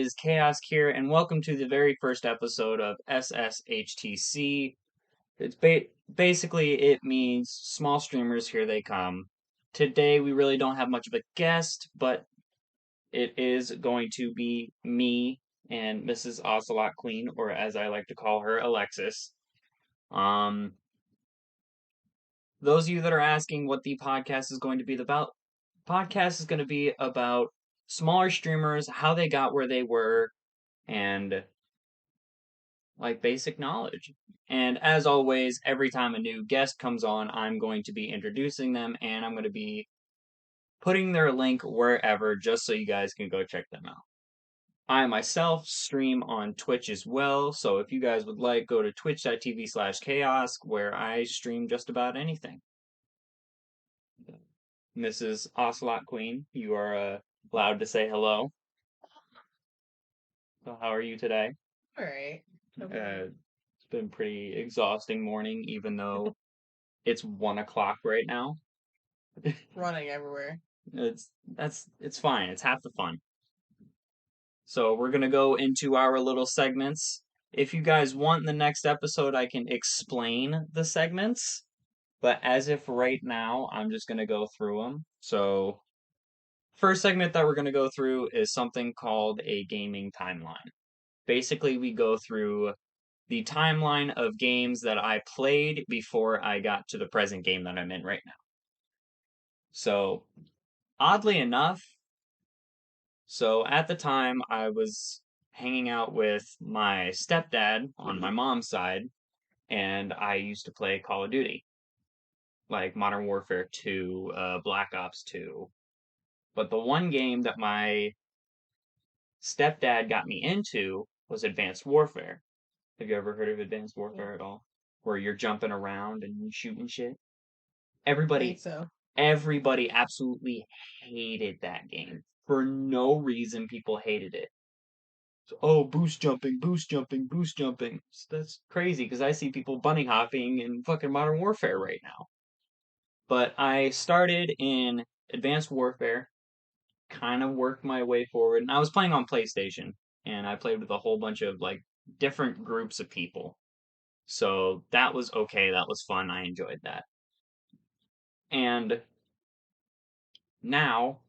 Is Chaos here, and welcome to the very first episode of SSHTC. Basically it means small streamers, here they come. Today we really don't have much of a guest, but it is going to be me and MS.Ocelot Queen, or as I like to call her, Alexis. Um, those of you that are asking what the podcast is going to be about, podcast is going to be about smaller streamers, how they got where they were, and like basic knowledge. And as always, every time a new guest comes on, I'm going to be introducing them and I'm going to be putting their link wherever just so you guys can go check them out. I myself stream on Twitch as well, so if you guys would like, go to twitch.tv/chaos where I stream just about anything. MS.Ocelot Queen, you are allowed to say hello. So how are you today? All right. It's been a pretty exhausting morning, even though it's 1 o'clock right now. Running everywhere. It's fine. It's half the fun. So we're gonna go into our little segments. If you guys want in the next episode, I can explain the segments. But as if right now, I'm just gonna go through them. So first segment that we're gonna go through is something called a gaming timeline. Basically, we go through the timeline of games that I played before I got to the present game that I'm in right now. So, oddly enough, at the time I was hanging out with my stepdad on my mom's side, and I used to play Call of Duty, like Modern Warfare 2, Black Ops 2. But the one game that my stepdad got me into was Advanced Warfare. Have you ever heard of Advanced Warfare at all? Where you're jumping around and shooting shit? I think Everybody so. everybody absolutely hated that game. For no reason, people hated it. So, oh, boost jumping, boost jumping, boost jumping. That's crazy because I see people bunny hopping in fucking Modern Warfare right now. But I started in Advanced Warfare, kind of worked my way forward, and I was playing on PlayStation, and I played with a whole bunch of like different groups of people. So that was okay, that was fun, I enjoyed that. And now,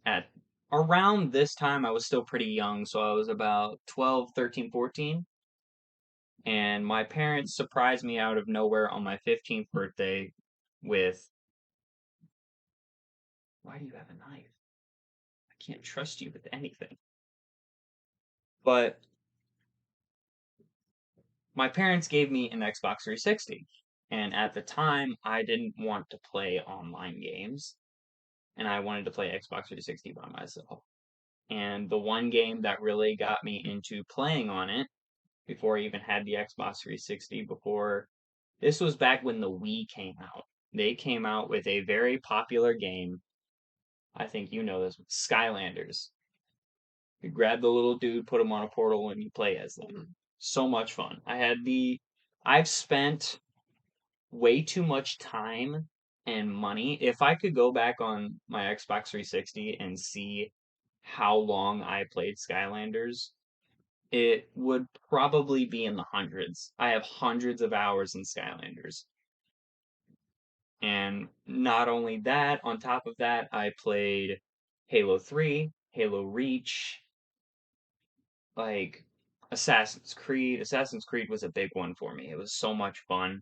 at around this time, I was still pretty young, so I was about 12, 13, 14. And my parents surprised me out of nowhere on my 15th birthday with, why do you have a knife? I can't trust you with anything. But my parents gave me an Xbox 360. And at the time, I didn't want to play online games, and I wanted to play Xbox 360 by myself. And the one game that really got me into playing on it before I even had the Xbox 360, before this was back when the Wii came out. They came out with a very popular game. I think you know this, Skylanders. You grab the little dude, put him on a portal, and you play as them. So much fun. I've spent way too much time and money. If I could go back on my Xbox 360 and see how long I played Skylanders, it would probably be in the hundreds. I have hundreds of hours in Skylanders. And not only that, on top of that, I played Halo 3, Halo Reach, like Assassin's Creed. Assassin's Creed was a big one for me. It was so much fun.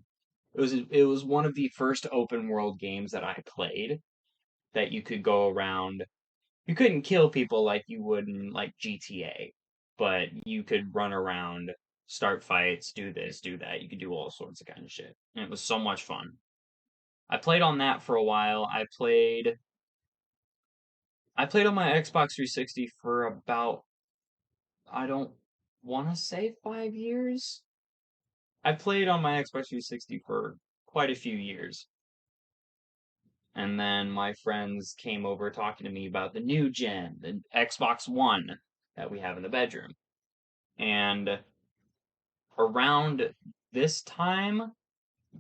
It was one of the first open world games that I played that you could go around. You couldn't kill people like you would in like GTA, but you could run around, start fights, do this, do that. You could do all sorts of kind of shit. And it was so much fun. I played on that for a while. I played on my Xbox 360 for about, I don't want to say 5 years. I played on my Xbox 360 for quite a few years. And then my friends came over talking to me about the new gen, the Xbox One that we have in the bedroom. And around this time,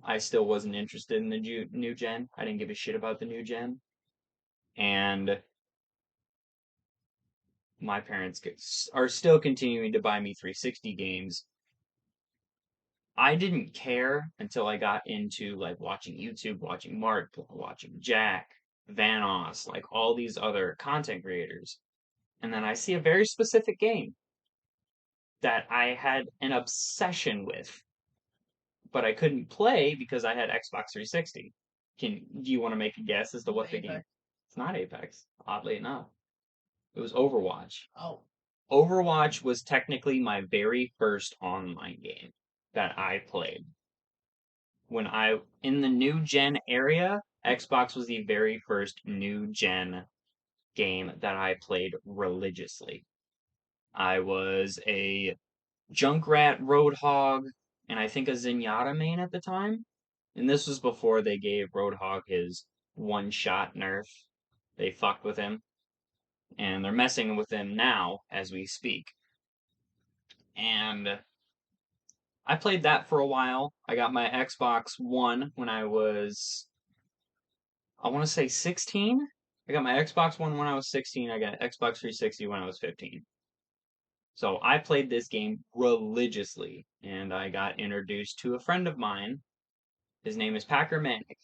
I still wasn't interested in the new gen. I didn't give a shit about the new gen. And my parents are still continuing to buy me 360 games. I didn't care until I got into like watching YouTube, watching Mark, watching Jack, Vanoss, like all these other content creators. And then I see a very specific game that I had an obsession with, but I couldn't play because I had Xbox 360. Do you want to make a guess as to what the game? Apex. It's not Apex, oddly enough. It was Overwatch. Oh, Overwatch was technically my very first online game that I played. When I in the new gen area, Xbox was the very first new gen game that I played religiously. I was a Junkrat Roadhog and I think a Zenyatta main at the time. And this was before they gave Roadhog his one shot nerf. They fucked with him. And they're messing with him now as we speak. And I played that for a while. I got my Xbox One when I was, I want to say 16. I got my Xbox One when I was 16. I got Xbox 360 when I was 15. So I played this game religiously, and I got introduced to a friend of mine. His name is Packer Manic.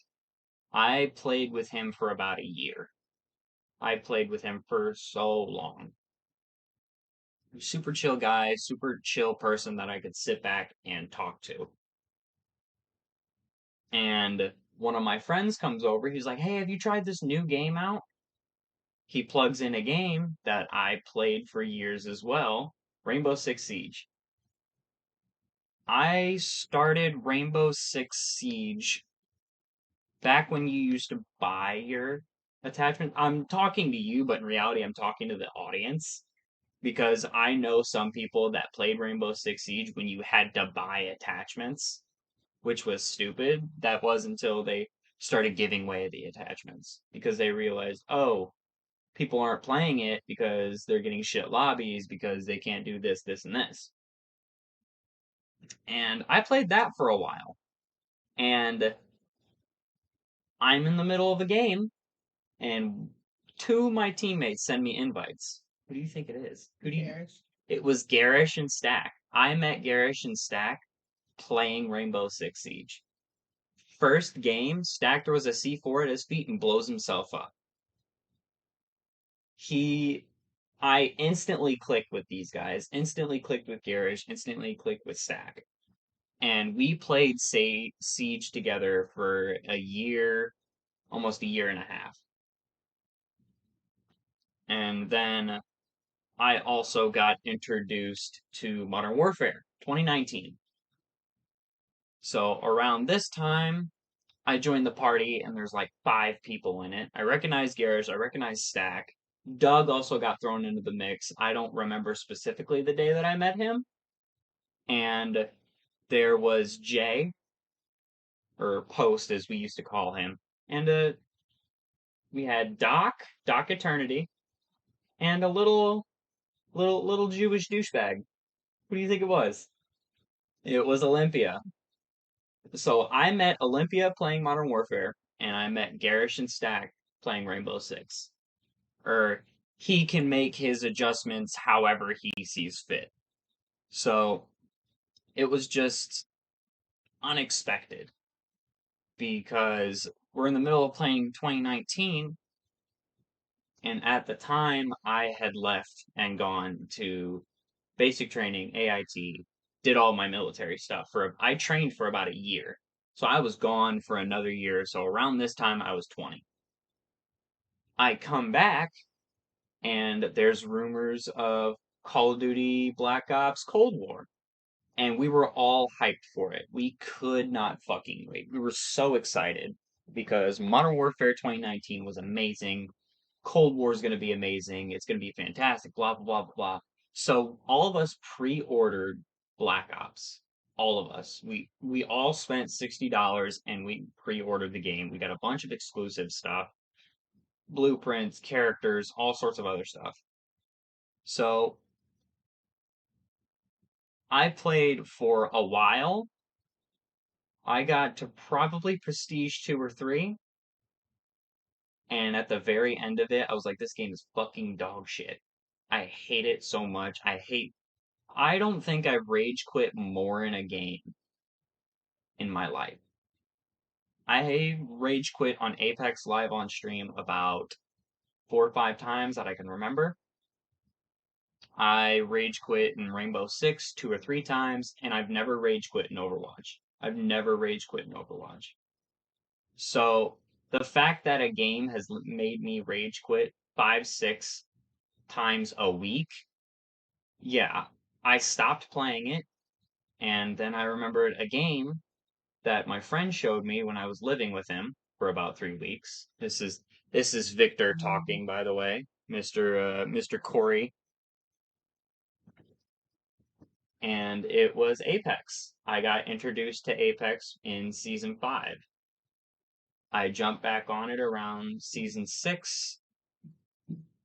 I played with him for about a year. I played with him for so long. Super chill guy, super chill person that I could sit back and talk to. And one of my friends comes over. He's like, "Hey, have you tried this new game out?" He plugs in a game that I played for years as well, Rainbow Six Siege. I started Rainbow Six Siege back when you used to buy your attachment. I'm talking to you, but in reality, I'm talking to the audience because I know some people that played Rainbow Six Siege when you had to buy attachments, which was stupid. That was until they started giving away the attachments because they realized, oh, people aren't playing it because they're getting shit lobbies because they can't do this, this, and this. And I played that for a while. And I'm in the middle of a game, and two of my teammates send me invites. Who do you think it is? Who do you? Garish. It was Garish and Stack. I met Garish and Stack playing Rainbow Six Siege. First game, Stack throws a C4 at his feet and blows himself up. He I instantly clicked with these guys, instantly clicked with Garish, instantly clicked with Stack. And we played Siege together for a year, almost a year and a half. And then I also got introduced to Modern Warfare 2019. So around this time, I joined the party, and there's like 5 people in it. I recognize Garish, I recognize Stack. Doug also got thrown into the mix. I don't remember specifically the day that I met him. And there was Jay, or Post as we used to call him, and we had Doc Eternity, and a little Jewish douchebag. Who do you think it was? It was Olympia. So I met Olympia playing Modern Warfare, and I met Garish and Stack playing Rainbow Six. Or he can make his adjustments however he sees fit. So it was just unexpected because we're in the middle of playing 2019, and at the time I had left and gone to basic training, AIT, did all my military stuff for I trained for about a year. So I was gone for another year. So around this time I was 20. I come back and there's rumors of Call of Duty Black Ops Cold War. And we were all hyped for it. We could not fucking wait. We were so excited because Modern Warfare 2019 was amazing. Cold War is going to be amazing. It's going to be fantastic. Blah blah blah blah blah. So all of us pre-ordered Black Ops. All of us. We all spent $60 and we pre-ordered the game. We got a bunch of exclusive stuff, blueprints, characters, all sorts of other stuff. So I played for a while. I got to probably Prestige 2 or 3. And at the very end of it, I was like, this game is fucking dog shit. I hate it so much. I don't think I've rage quit more in a game in my life. I rage quit on Apex live on stream about 4 or 5 times that I can remember. I rage quit in Rainbow Six 2 or 3 times, and I've never rage quit in Overwatch. I've never rage quit in Overwatch. So the fact that a game has made me rage quit 5, 6 times a week, yeah, I stopped playing it, and then I remembered a game that my friend showed me when I was living with him for about 3 weeks. This is Victor talking, by the way, Mr. Corey, and it was Apex. I got introduced to Apex in season 5. I jumped back on it around season 6.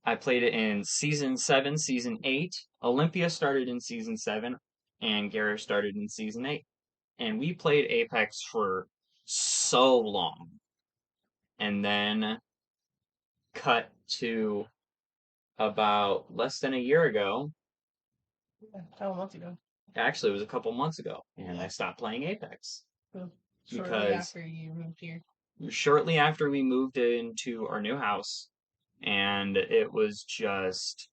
I played it in season 7, season 8. Olympia started in season 7, and Garrett started in season 8. And we played Apex for so long. And then cut to about less than a year ago. Yeah, a couple months ago. Actually, it was a couple months ago, and I stopped playing Apex. Shortly after you moved here. Shortly after we moved into our new house, and it was just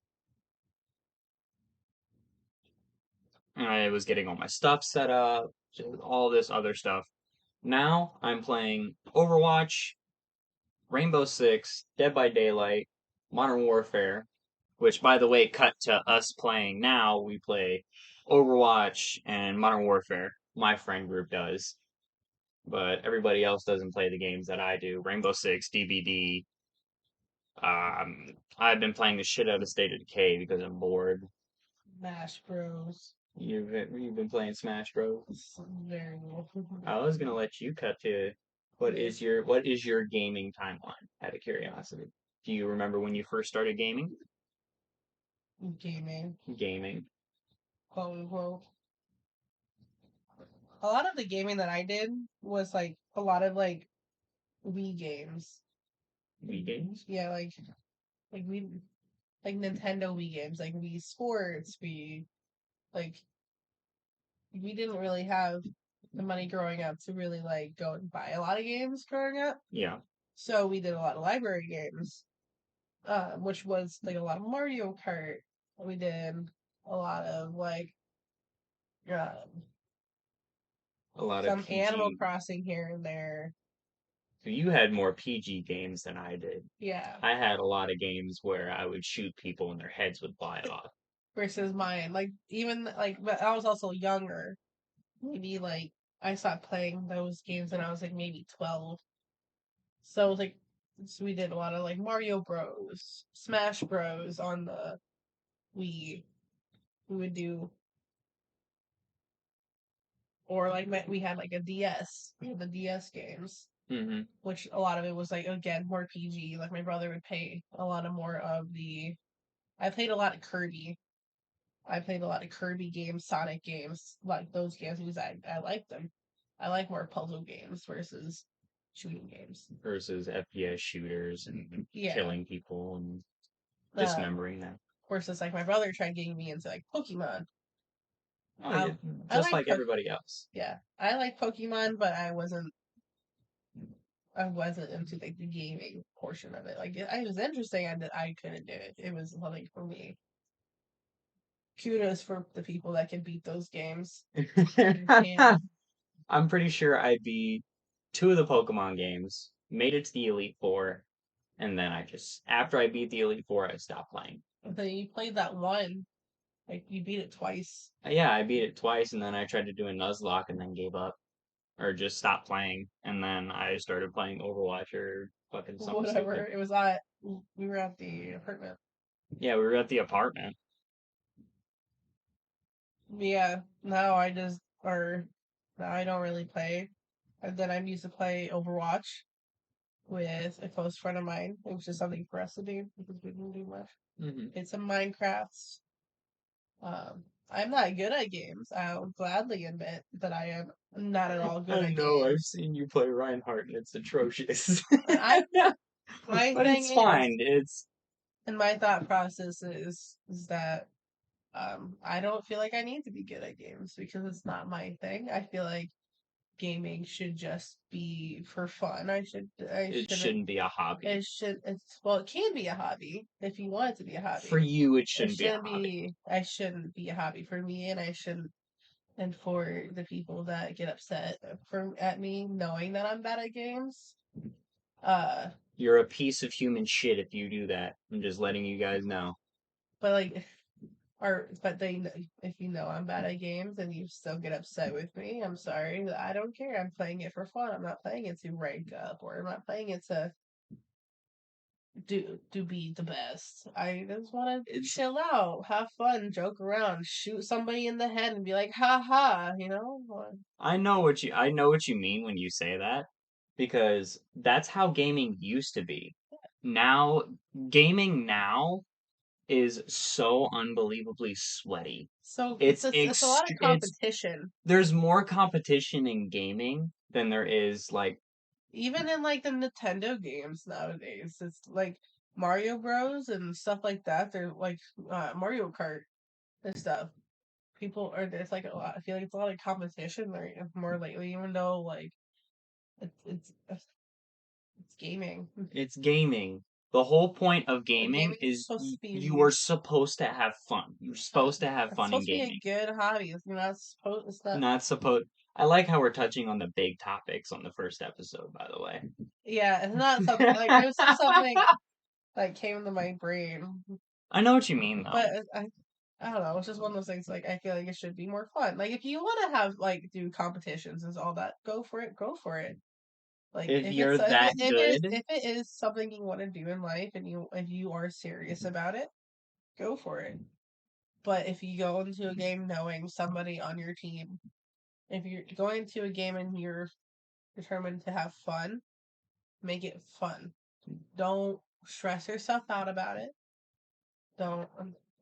I was getting all my stuff set up, all this other stuff. Now I'm playing Overwatch, Rainbow Six, Dead by Daylight, Modern Warfare, which, by the way, cut to us playing now. We play Overwatch and Modern Warfare. My friend group does, but everybody else doesn't play the games that I do. Rainbow Six, DBD. I've been playing the shit out of State of Decay because I'm bored. Smash Bros. You've been playing Smash Bros. Very well. I was gonna let you cut to what is your gaming timeline? Out of curiosity, do you remember when you first started gaming? Gaming. Quote unquote. A lot of the gaming that I did was like a lot of like Wii games. Wii games? Yeah, like we like Nintendo Wii games, like Wii Sports, like we didn't really have the money growing up to really like go and buy a lot of games growing up. Yeah. So we did a lot of library games, which was like a lot of Mario Kart. We did a lot of like A lot of some PG. Animal Crossing here and there. So you had more PG games than I did. Yeah. I had a lot of games where I would shoot people and their heads would fly off. Versus mine, like even like, but I was also younger. Maybe like I stopped playing those games when I was like maybe 12. So like, so we did a lot of like Mario Bros, Smash Bros on the Wii. We would do, or like we had like a DS, the DS games, which a lot of it was like again more PG. Like my brother would pay a lot of more of the. I played a lot of Kirby. I played a lot of Kirby games, Sonic games, like those games because I like them. I like more puzzle games versus shooting games. Versus FPS shooters and killing people and dismembering them. Versus like my brother tried getting me into like Pokemon. Oh, yeah. Just like everybody else. Yeah, I like Pokemon, but I wasn't into like the gaming portion of it. Like it was interesting, and I couldn't do it. It was nothing for me. Kudos for the people that can beat those games. I'm pretty sure I beat 2 of the Pokemon games, made it to the Elite Four, and then after I beat the Elite Four, I stopped playing. Then you played that one, like you beat it twice. Yeah, I beat it twice, and then I tried to do a Nuzlocke and then gave up. Or just stopped playing, and then I started playing Overwatch or fucking something Whatever. stupid. It was we were at the apartment. Yeah, we were at the apartment. Yeah, now I don't really play. And then I used to play Overwatch with a close friend of mine. It was just something for us to do because we didn't do much. It's some Minecraft. I'm not good at games. I'll gladly admit that I am not at all good at games. I've seen you play Reinhardt and it's atrocious. My but thing it's fine. And my thought process is that I don't feel like I need to be good at games because it's not my thing. I feel like gaming should just be for fun. It shouldn't be a hobby. It can be a hobby if you want it to be a hobby. For you, it shouldn't be a hobby. I shouldn't be a hobby for me, and I shouldn't. And for the people that get upset at me knowing that I'm bad at games, you're a piece of human shit if you do that. I'm just letting you guys know. But like, but if you know I'm bad at games and you still get upset with me, I'm sorry. I don't care. I'm playing it for fun. I'm not playing it to rank up, or I'm not playing it to be the best. I just want to chill out, have fun, joke around, shoot somebody in the head, and be like, "Ha ha," you know. I know what you mean when you say that, because that's how gaming used to be. Now, gaming now is so unbelievably sweaty. So it's a lot of competition. There's more competition in gaming than there is like even in like the Nintendo games nowadays. It's like Mario Bros and stuff like that. They're like Mario Kart and stuff. People are there's like a lot. I feel like it's a lot of competition right more lately, even though like it's gaming. It's gaming. The whole point of gaming is you are supposed to have fun. You're supposed to have fun in gaming. It's supposed to be a good hobby. It's not supposed. It's not supposed. I like how we're touching on the big topics on the first episode, by the way. Yeah, it's not something like it was just something that came to my brain. I know what you mean, though. But I don't know. It's just one of those things. Like I feel like it should be more fun. Like if you want to have like do competitions and all that, go for it. Go for it. Like if you're that good, if it is something you want to do in life and if you are serious about it, go for it. But if you go into a game knowing somebody on your team, if you're going into a game and you're determined to have fun, make it fun. Don't stress yourself out about it. Don't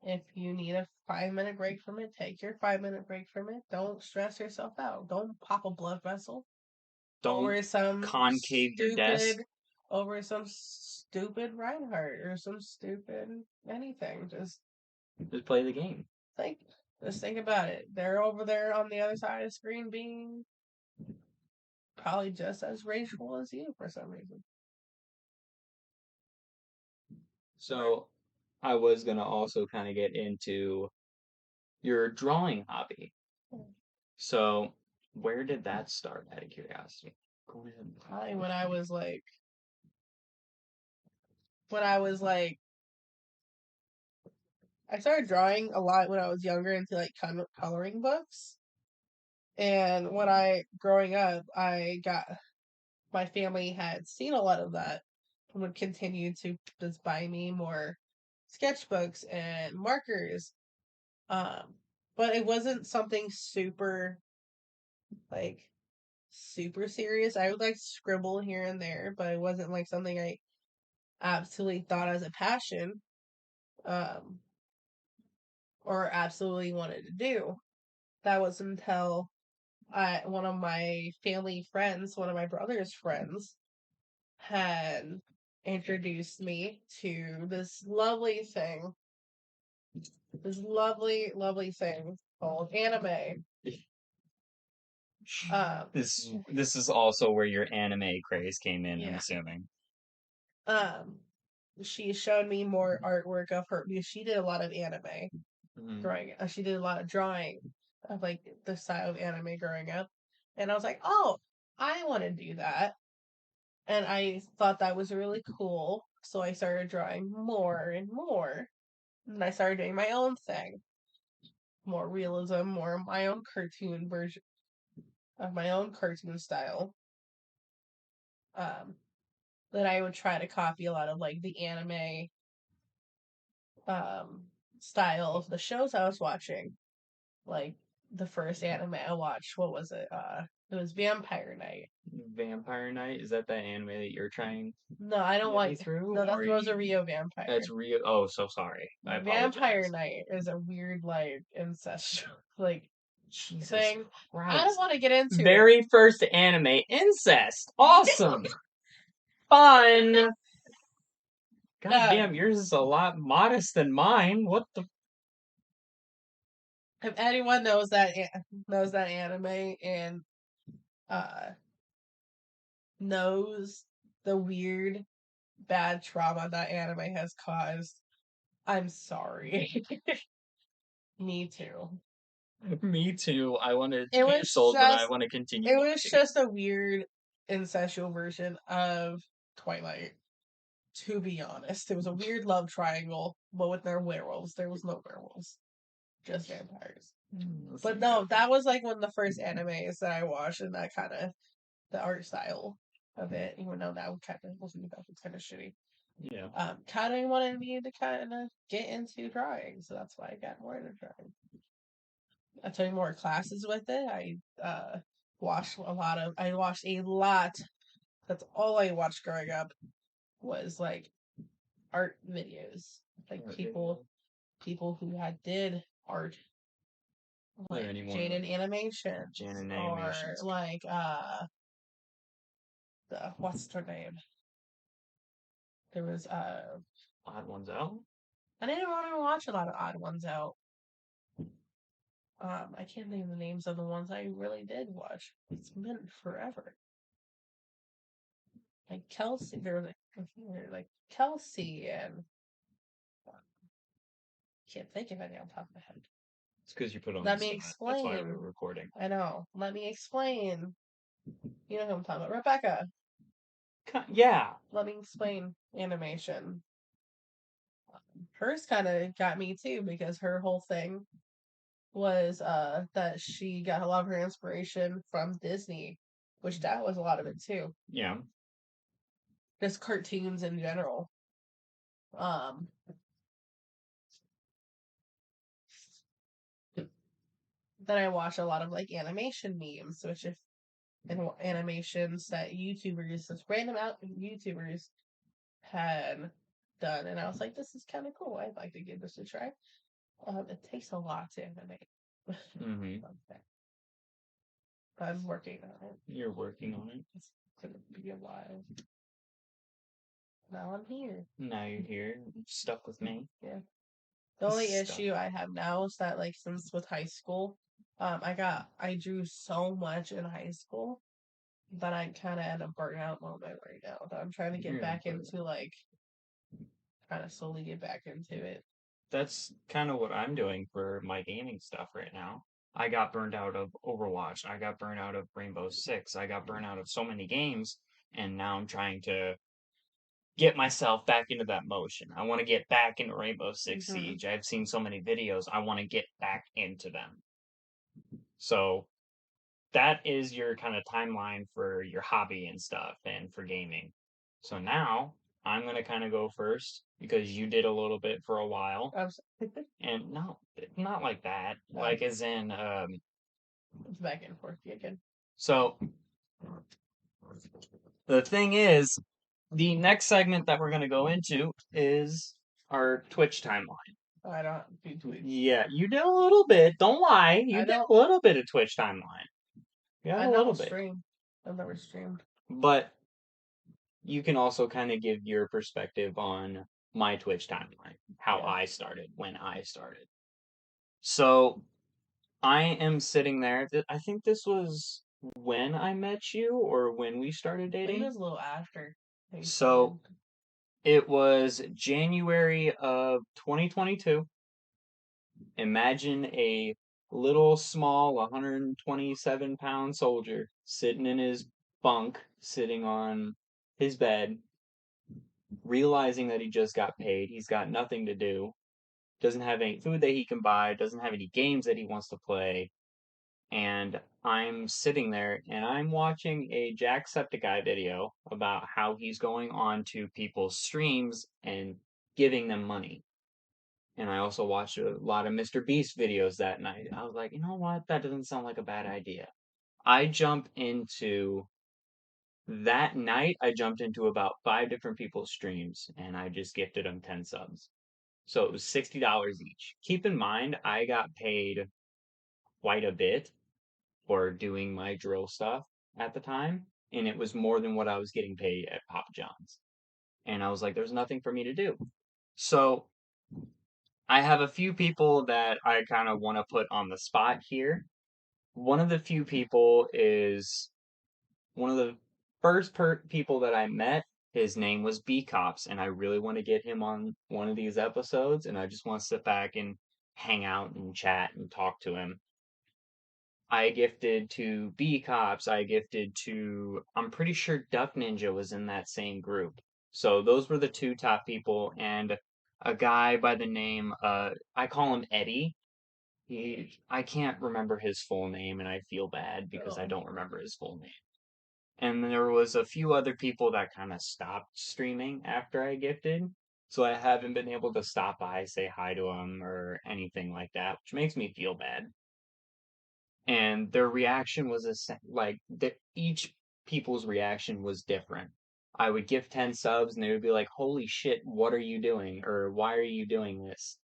if you need a 5 minute break from it, take your 5 minute break from it. Don't stress yourself out. Don't pop a blood vessel. Don't over some concave your desk over some stupid Reinhardt or some stupid anything. Just play the game. Just think about it. They're over there on the other side of the screen being probably just as rageful as you for some reason. So I was gonna also kind of get into your drawing hobby. So where did that start, out of curiosity? Probably when I was like I started drawing a lot when I was younger into like coloring books. And when growing up, my family had seen a lot of that and would continue to just buy me more sketchbooks and markers. But it wasn't something like super serious. I would like scribble here and there, but it wasn't like something I absolutely thought as a passion. Or absolutely wanted to do. That was until one of my family friends, one of my brother's friends, had introduced me to this lovely thing called anime. This is also where your anime craze came in, yeah. I'm assuming. She showed me more artwork of her because she did a lot of anime growing up. She did a lot of drawing of like the style of anime growing up. And I was like, oh, I want to do that. And I thought that was really cool. So I started drawing more and more. And I started doing my own thing. More realism, more my own cartoon version of my own cartoon style. That I would try to copy a lot of like the anime style of the shows I was watching. Like the first anime I watched, what was it? It was Vampire Knight. Vampire Knight? Is that the anime that you're trying? No, I don't like. Through, no, that's Rosario Vampire. That's Rio. Oh, so sorry. I apologize. Vampire Knight is a weird like ancestral like Jesus thing. Christ. I don't want to get into Very first anime incest. Awesome. Fun. God damn, yours is a lot modest than mine. What the? If anyone knows that anime and uh knows the weird bad trauma that anime has caused, I'm sorry. Me too. Me too. I want to It was cancel, but I just want to continue it was watching it. just a weird incestual version of Twilight. To be honest, it was a weird love triangle, but with their werewolves. There was no werewolves, just vampires. But no, that was like one of the first animes that I watched, and that kind of the art style of it, even though that kind of wasn't that was kind of shitty. Yeah. Kind of wanted me to kind of get into drawing, so that's why I got more into drawing. I took more classes with it. I watched a lot. That's all I watched growing up was like art videos, like people who did art, like Jane Animations, or like the what's her name? There was Odd Ones Out. I didn't want to watch a lot of Odd Ones Out. I can't name the names of the ones I really did watch. It's been forever. Like Kelsey, there was like Kelsey and can't think of any on top of my head. It's because you put on. Let me explain. That's why we're recording. I know. Let me explain. You know who I'm talking about, Rebecca. Yeah. Let me explain animation. Hers kind of got me too because her whole thing was that she got a lot of her inspiration from Disney, which that was a lot of it too. Yeah. Just cartoons in general. Then I watch a lot of like animation memes, which if and animations that YouTubers, such random out YouTubers had done, and I was like, this is kind of cool. I'd like to give this a try. It takes a lot to animate. Mm-hmm. I'm working on it. You're working on it. It's gonna be a while. Now I'm here. Now you're here, stuck with me. Yeah. The only issue I have now is that like since with high school, I drew so much in high school that I kind of at a burnout moment right now. That I'm trying to get back into like, kind of slowly get back into it. That's kind of what I'm doing for my gaming stuff right now. I got burned out of Overwatch. I got burned out of Rainbow Six. I got burned out of so many games, and now I'm trying to get myself back into that motion. I want to get back into Rainbow Six Siege. I've seen so many videos. I want to get back into them. So that is your kind of timeline for your hobby and stuff and for gaming. So now I'm going to kind of go first because you did a little bit for a while. And no, not like that. Like as in it's back and forth again. So the thing is, the next segment that we're going to go into is our Twitch timeline. I don't do Twitch. Yeah, you did a little bit. Don't lie. You did a little bit of Twitch timeline. Yeah, a little bit. I've never streamed. But you can also kind of give your perspective on my Twitch timeline, how I started, when I started. So I am sitting there. I think this was when I met you or when we started dating. I think it was a little after. So it was January of 2022. Imagine a little small 127-pound soldier sitting in his bunk, sitting on his bed, realizing that he just got paid. He's got nothing to do, doesn't have any food that he can buy, doesn't have any games that he wants to play. And I'm sitting there and I'm watching a Jacksepticeye video about how he's going on to people's streams and giving them money. And I also watched a lot of Mr. Beast videos that night. I was like, you know what? That doesn't sound like a bad idea. That night, I jumped into about 5 different people's streams and I just gifted them 10 subs. So it was $60 each. Keep in mind, I got paid quite a bit for doing my drill stuff at the time, and it was more than what I was getting paid at Papa John's. And I was like, there's nothing for me to do. So I have a few people that I kind of want to put on the spot here. One of the few people is one of the first people that I met. His name was B Cops, and I really want to get him on one of these episodes, and I just want to sit back and hang out and chat and talk to him. I gifted to B Cops. I gifted to, I'm pretty sure Duck Ninja was in that same group. So those were the two top people, and a guy by the name, I call him Eddie. I can't remember his full name, and I feel bad because I don't remember his full name. And there was a few other people that kind of stopped streaming after I gifted. So I haven't been able to stop by, say hi to them, or anything like that, which makes me feel bad. And their reaction was each people's reaction was different. I would give 10 subs and they would be like, "Holy shit, what are you doing?" or "Why are you doing this?"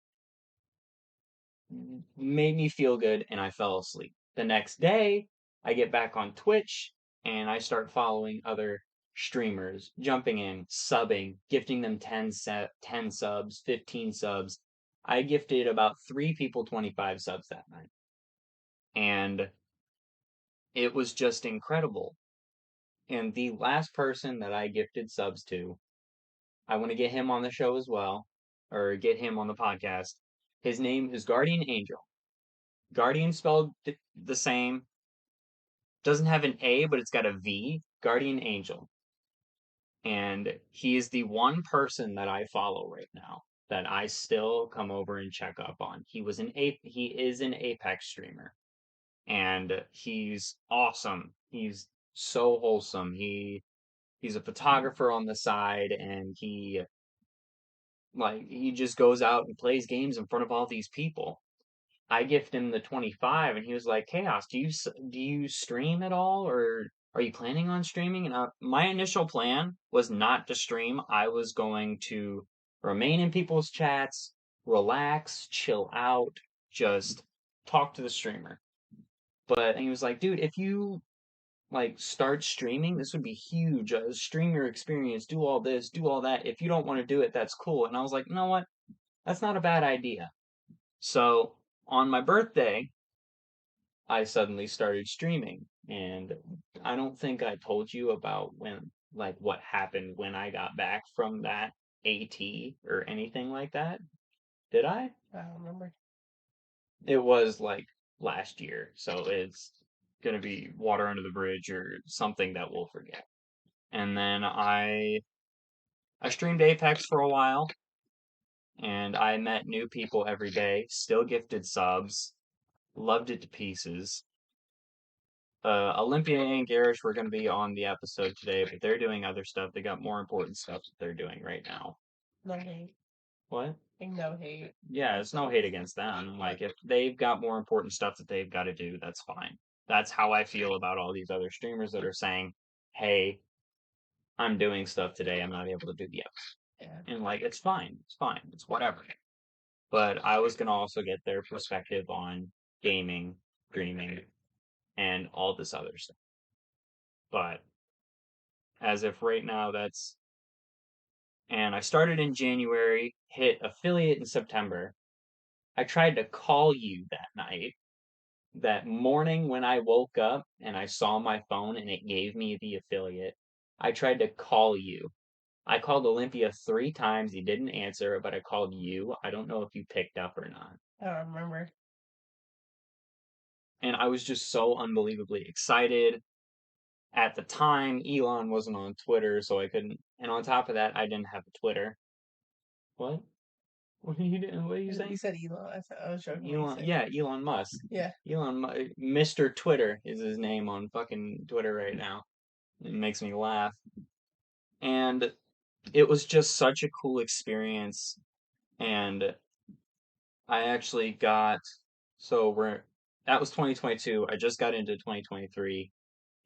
Made me feel good and I fell asleep. The next day, I get back on Twitch and I start following other streamers, jumping in, subbing, gifting them 10 subs, 15 subs. I gifted about 3 people 25 subs that night. And it was just incredible. And the last person that I gifted subs to, I want to get him on the show as well, or get him on the podcast. His name is Guardian Angel. Guardian spelled the same, doesn't have an A, but it's got a V. Guardian Angel. And he is the one person that I follow right now that I still come over and check up on. He is an Apex streamer. And he's awesome. He's so wholesome. He's a photographer on the side and he just goes out and plays games in front of all these people. I gift him the 25 and he was like, "Chaos, do you stream at all or are you planning on streaming?" And my initial plan was not to stream. I was going to remain in people's chats, relax, chill out, just talk to the streamer. But he was like, "Dude, if you start streaming, this would be huge. Stream your experience, do all this, do all that. If you don't want to do it, that's cool." And I was like, "You know what? That's not a bad idea." So on my birthday, I suddenly started streaming. And I don't think I told you about what happened when I got back from that AT or anything like that. Did I? I don't remember. It was like last year. So it's going to be water under the bridge or something that we'll forget. And then I streamed Apex for a while, and I met new people every day. Still gifted subs, loved it to pieces. Olympia and Garish were going to be on the episode today, but they're doing other stuff. They got more important stuff that they're doing right now. No hate. What? No hate. Yeah, it's no hate against them. Like if they've got more important stuff that they've got to do, that's fine. That's how I feel about all these other streamers that are saying, "Hey, I'm doing stuff today. I'm not able to do the episode." Yeah. And it's fine. It's fine. It's whatever. But I was gonna also get their perspective on gaming, dreaming, and all this other stuff. But as if right now and I started in January, hit affiliate in September. I tried to call you that night. That morning when I woke up and I saw my phone and it gave me the affiliate, I tried to call you. I called Olympia 3 times. You didn't answer, but I called you. I don't know if you picked up or not. I don't remember. And I was just so unbelievably excited. At the time, Elon wasn't on Twitter, so I couldn't. And on top of that, I didn't have a Twitter. What? What are you doing? What are you saying? You said Elon. I was joking. Elon, yeah, Elon Musk. Yeah. Mr. Twitter is his name on fucking Twitter right now. It makes me laugh. And it was just such a cool experience. And I actually got, so that was 2022. I just got into 2023.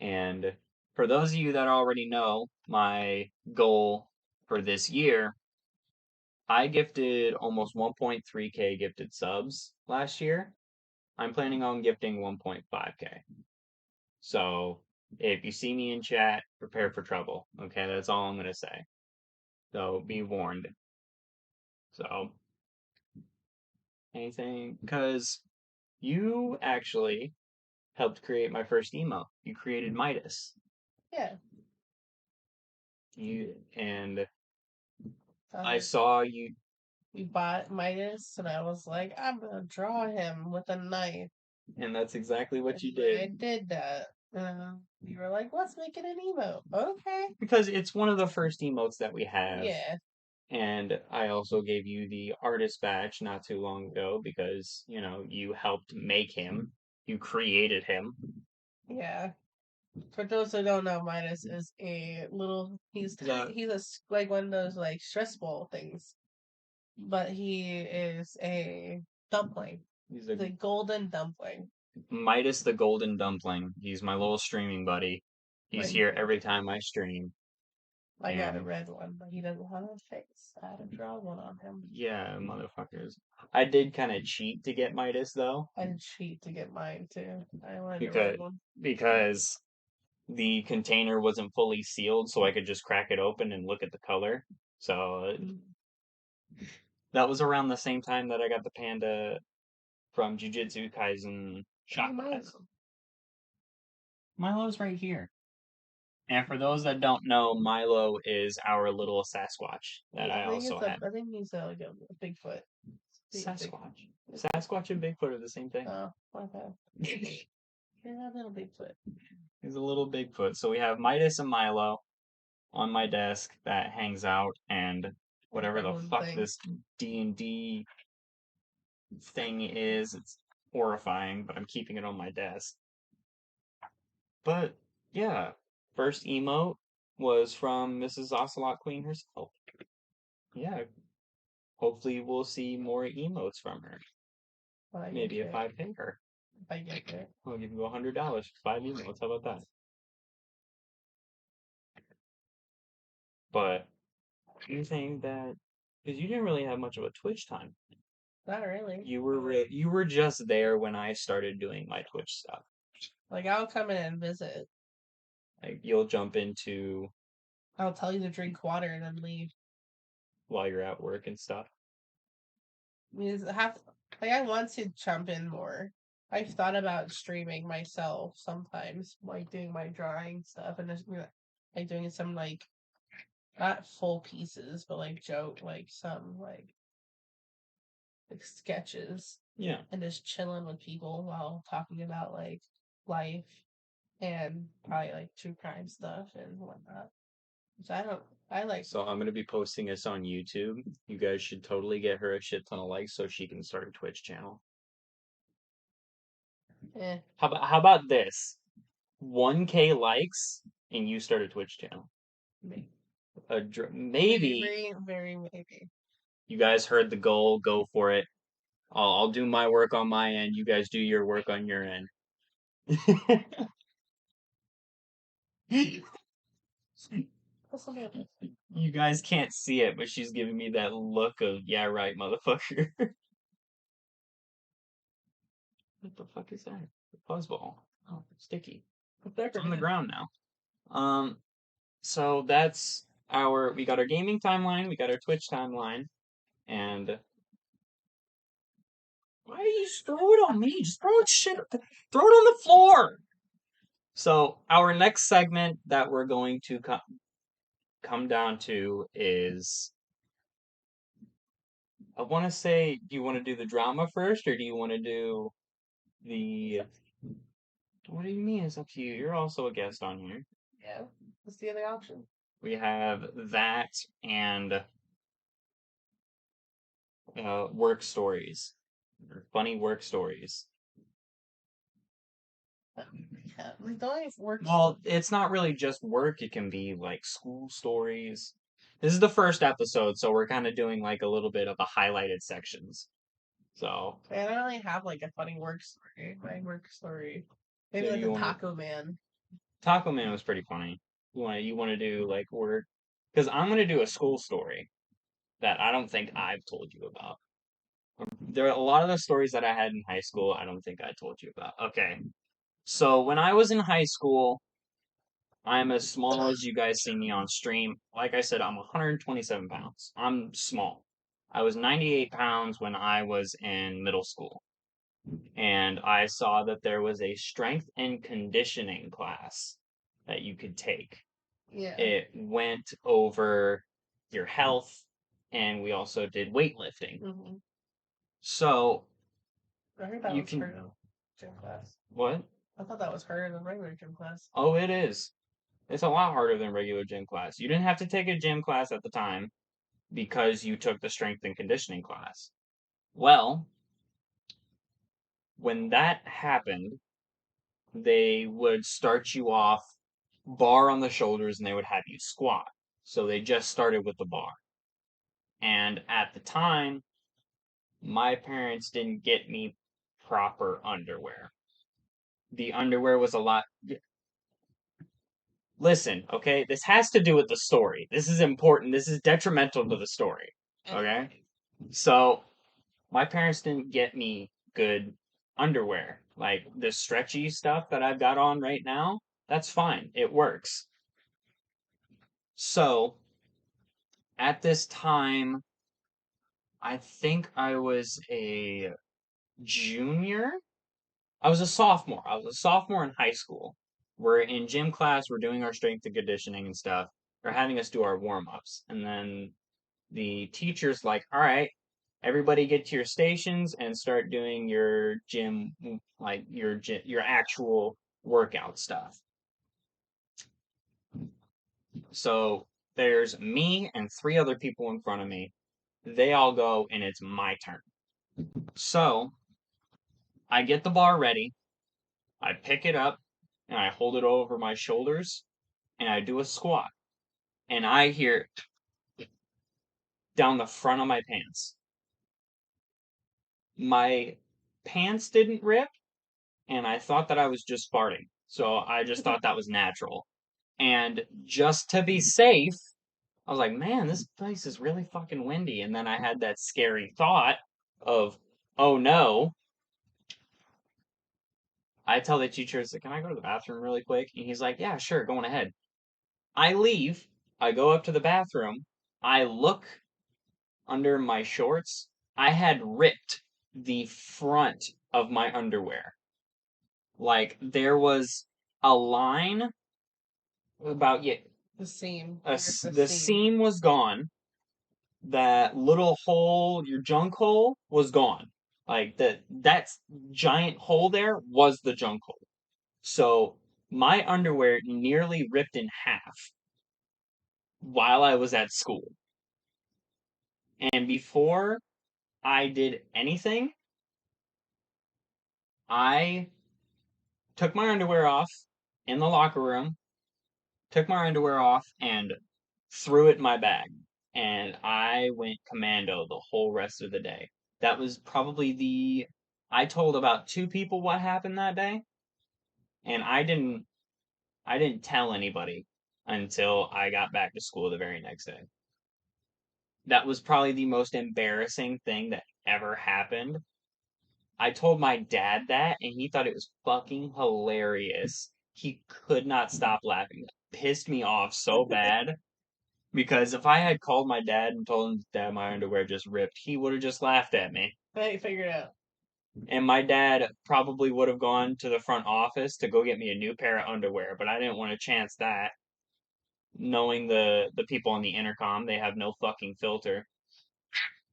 And for those of you that already know, my goal for this year, I gifted almost 1.3K gifted subs last year. I'm planning on gifting 1.5K. So if you see me in chat, prepare for trouble. Okay, that's all I'm going to say. So be warned. So anything, because you actually helped create my first emo. You created Midas. Yeah. And I Um, saw you. we bought Midas, and I was like, I'm gonna draw him with a knife. And that's exactly what you I did. did that. You were like, let's make it an emote. Okay. Because it's one of the first emotes that we have. Yeah. And I also gave you the artist badge not too long ago because, you helped make him. You created him. Yeah. For those who don't know, Midas is a little. He's like one of those like stress ball things, but he is a dumpling. He's He's a golden dumpling. Midas the Golden Dumpling. He's my little streaming buddy. He's Right here here. every time I stream. I got a And red one, but he doesn't have a face. I had to draw one on him. yeah, motherfuckers. I did kind of cheat to get Midas though, I did cheat to get mine too. I wanted a because red one. because the container wasn't fully sealed, so I could just crack it open and look at the color. So that was around the same time that I got the panda from Jujutsu Kaisen Shot Glass. Milo's right here. And for those that don't know, Milo is our little Sasquatch that I also have. I think he's like a Bigfoot. Sasquatch. Sasquatch and Bigfoot are the same thing. Oh, okay. Yeah, little Bigfoot. He's a little Bigfoot. So we have Midas and Milo on my desk that hangs out, and whatever the fuck this D&D thing is, it's horrifying, but I'm keeping it on my desk. But yeah, first emote was from MS.Ocelot Queen herself. Yeah, hopefully we'll see more emotes from her. Maybe if I pay her. If I get it. I'll give you $100 for 5 emotes. How about that? But you think that because you didn't really have much of a Twitch time. Not really. You were just there when I started doing my Twitch stuff. Like I'll come in and visit. Like you'll jump into I'll tell you to drink water and then leave. while you're at work and stuff. Because I want to jump in more. I've thought about streaming myself sometimes, like doing my drawing stuff and just like doing some like not full pieces, but like some like sketches. Yeah. And just chilling with people while talking about like life and probably like true crime stuff and whatnot. Which I like. So I'm gonna be posting this on YouTube. You guys should totally get her a shit ton of likes so she can start a Twitch channel. How about this? 1K likes and you start a Twitch channel. Maybe. Very, very maybe. You guys heard the goal. Go for it. I'll do my work on my end. You guys do your work on your end. You guys can't see it, but she's giving me that look of, yeah, right, motherfucker. What the fuck is that? The fuzzball. Oh, sticky. It's on the ground now. So that's we got our gaming timeline, we got our Twitch timeline, and why do you just throw it on me? Just throw throw it on the floor. So our next segment that we're going to come down to is, I want to say, do you want to do the drama first, or do you want to do the? What do you mean? It's up to you. You're also a guest on here. Yeah. What's the other option? We have that and work stories, or funny work stories. Yeah, don't have work. Well, it's not really just work. It can be like school stories. This is the first episode, so we're kind of doing like a little bit of the highlighted sections. So I don't really have like a funny work story. My work story, maybe so like the Taco Man. Taco Man was pretty funny. You want to do like work? Because I'm gonna do a school story that I don't think I've told you about. There are a lot of the stories that I had in high school I don't think I told you about. Okay. So when I was in high school, I'm as small as you guys see me on stream. Like I said, I'm 127 pounds. I'm small. I was 98 pounds when I was in middle school. And I saw that there was a strength and conditioning class that you could take. Yeah. It went over your health, and we also did weightlifting. Mm-hmm. So I heard that you was can heard of gym class. what? I thought that was harder than regular gym class. Oh, it is. It's a lot harder than regular gym class. You didn't have to take a gym class at the time because you took the strength and conditioning class. Well, when that happened, they would start you off bar on the shoulders and they would have you squat. So they just started with the bar. And at the time, my parents didn't get me proper underwear. The underwear was a lot. Listen, okay? This has to do with the story. This is important. This is detrimental to the story. Okay? So, my parents didn't get me good underwear. Like the stretchy stuff that I've got on right now, that's fine. It works. So, at this time, I think I was a junior. I was a sophomore. I was a sophomore in high school. We're in gym class, we're doing our strength and conditioning and stuff. They're having us do our warm ups. And then the teacher's like, all right, everybody get to your stations and start doing your gym, like your actual workout stuff. So there's me and three other people in front of me. They all go, and it's my turn. So I get the bar ready. I pick it up and I hold it over my shoulders and I do a squat. And I hear down the front of my pants. My pants didn't rip, and I thought that I was just farting. So I just thought that was natural. And just to be safe, I was like, man, this place is really fucking windy. And then I had that scary thought of, oh no. I tell the teacher, can I go to the bathroom really quick? And he's like, yeah, sure, going ahead. I leave. I go up to the bathroom. I look under my shorts. I had ripped the front of my underwear. Like there was a line about the seam. the seam was gone. That little hole, your junk hole, was gone. Like that giant hole there was the junk hole. So my underwear nearly ripped in half while I was at school. And before I did anything, I took my underwear off in the locker room, took my underwear off, and threw it in my bag. And I went commando the whole rest of the day. That was probably I told about two people what happened that day, and I didn't tell anybody until I got back to school the very next day. That was probably the most embarrassing thing that ever happened. I told my dad that, and he thought it was fucking hilarious. He could not stop laughing. It pissed me off so bad. Because if I had called my dad and told him that my underwear just ripped, he would have just laughed at me. I figured it out. And my dad probably would have gone to the front office to go get me a new pair of underwear, but I didn't want to chance that. Knowing the people on the intercom, they have no fucking filter.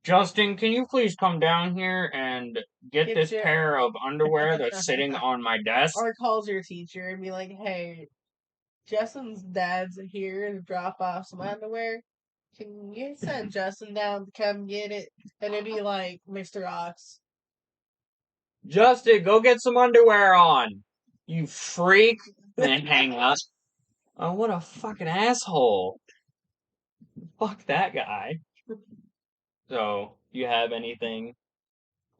Justin, can you please come down here and get this pair of underwear that's sitting on my desk? Or calls your teacher and be like, hey, Justin's dad's here to drop off some underwear. Can you send Justin down to come get it? And it'd be like, Mr. Ox. Justin, go get some underwear on. You freak. Then hang up. Oh, what a fucking asshole. Fuck that guy. So, you have anything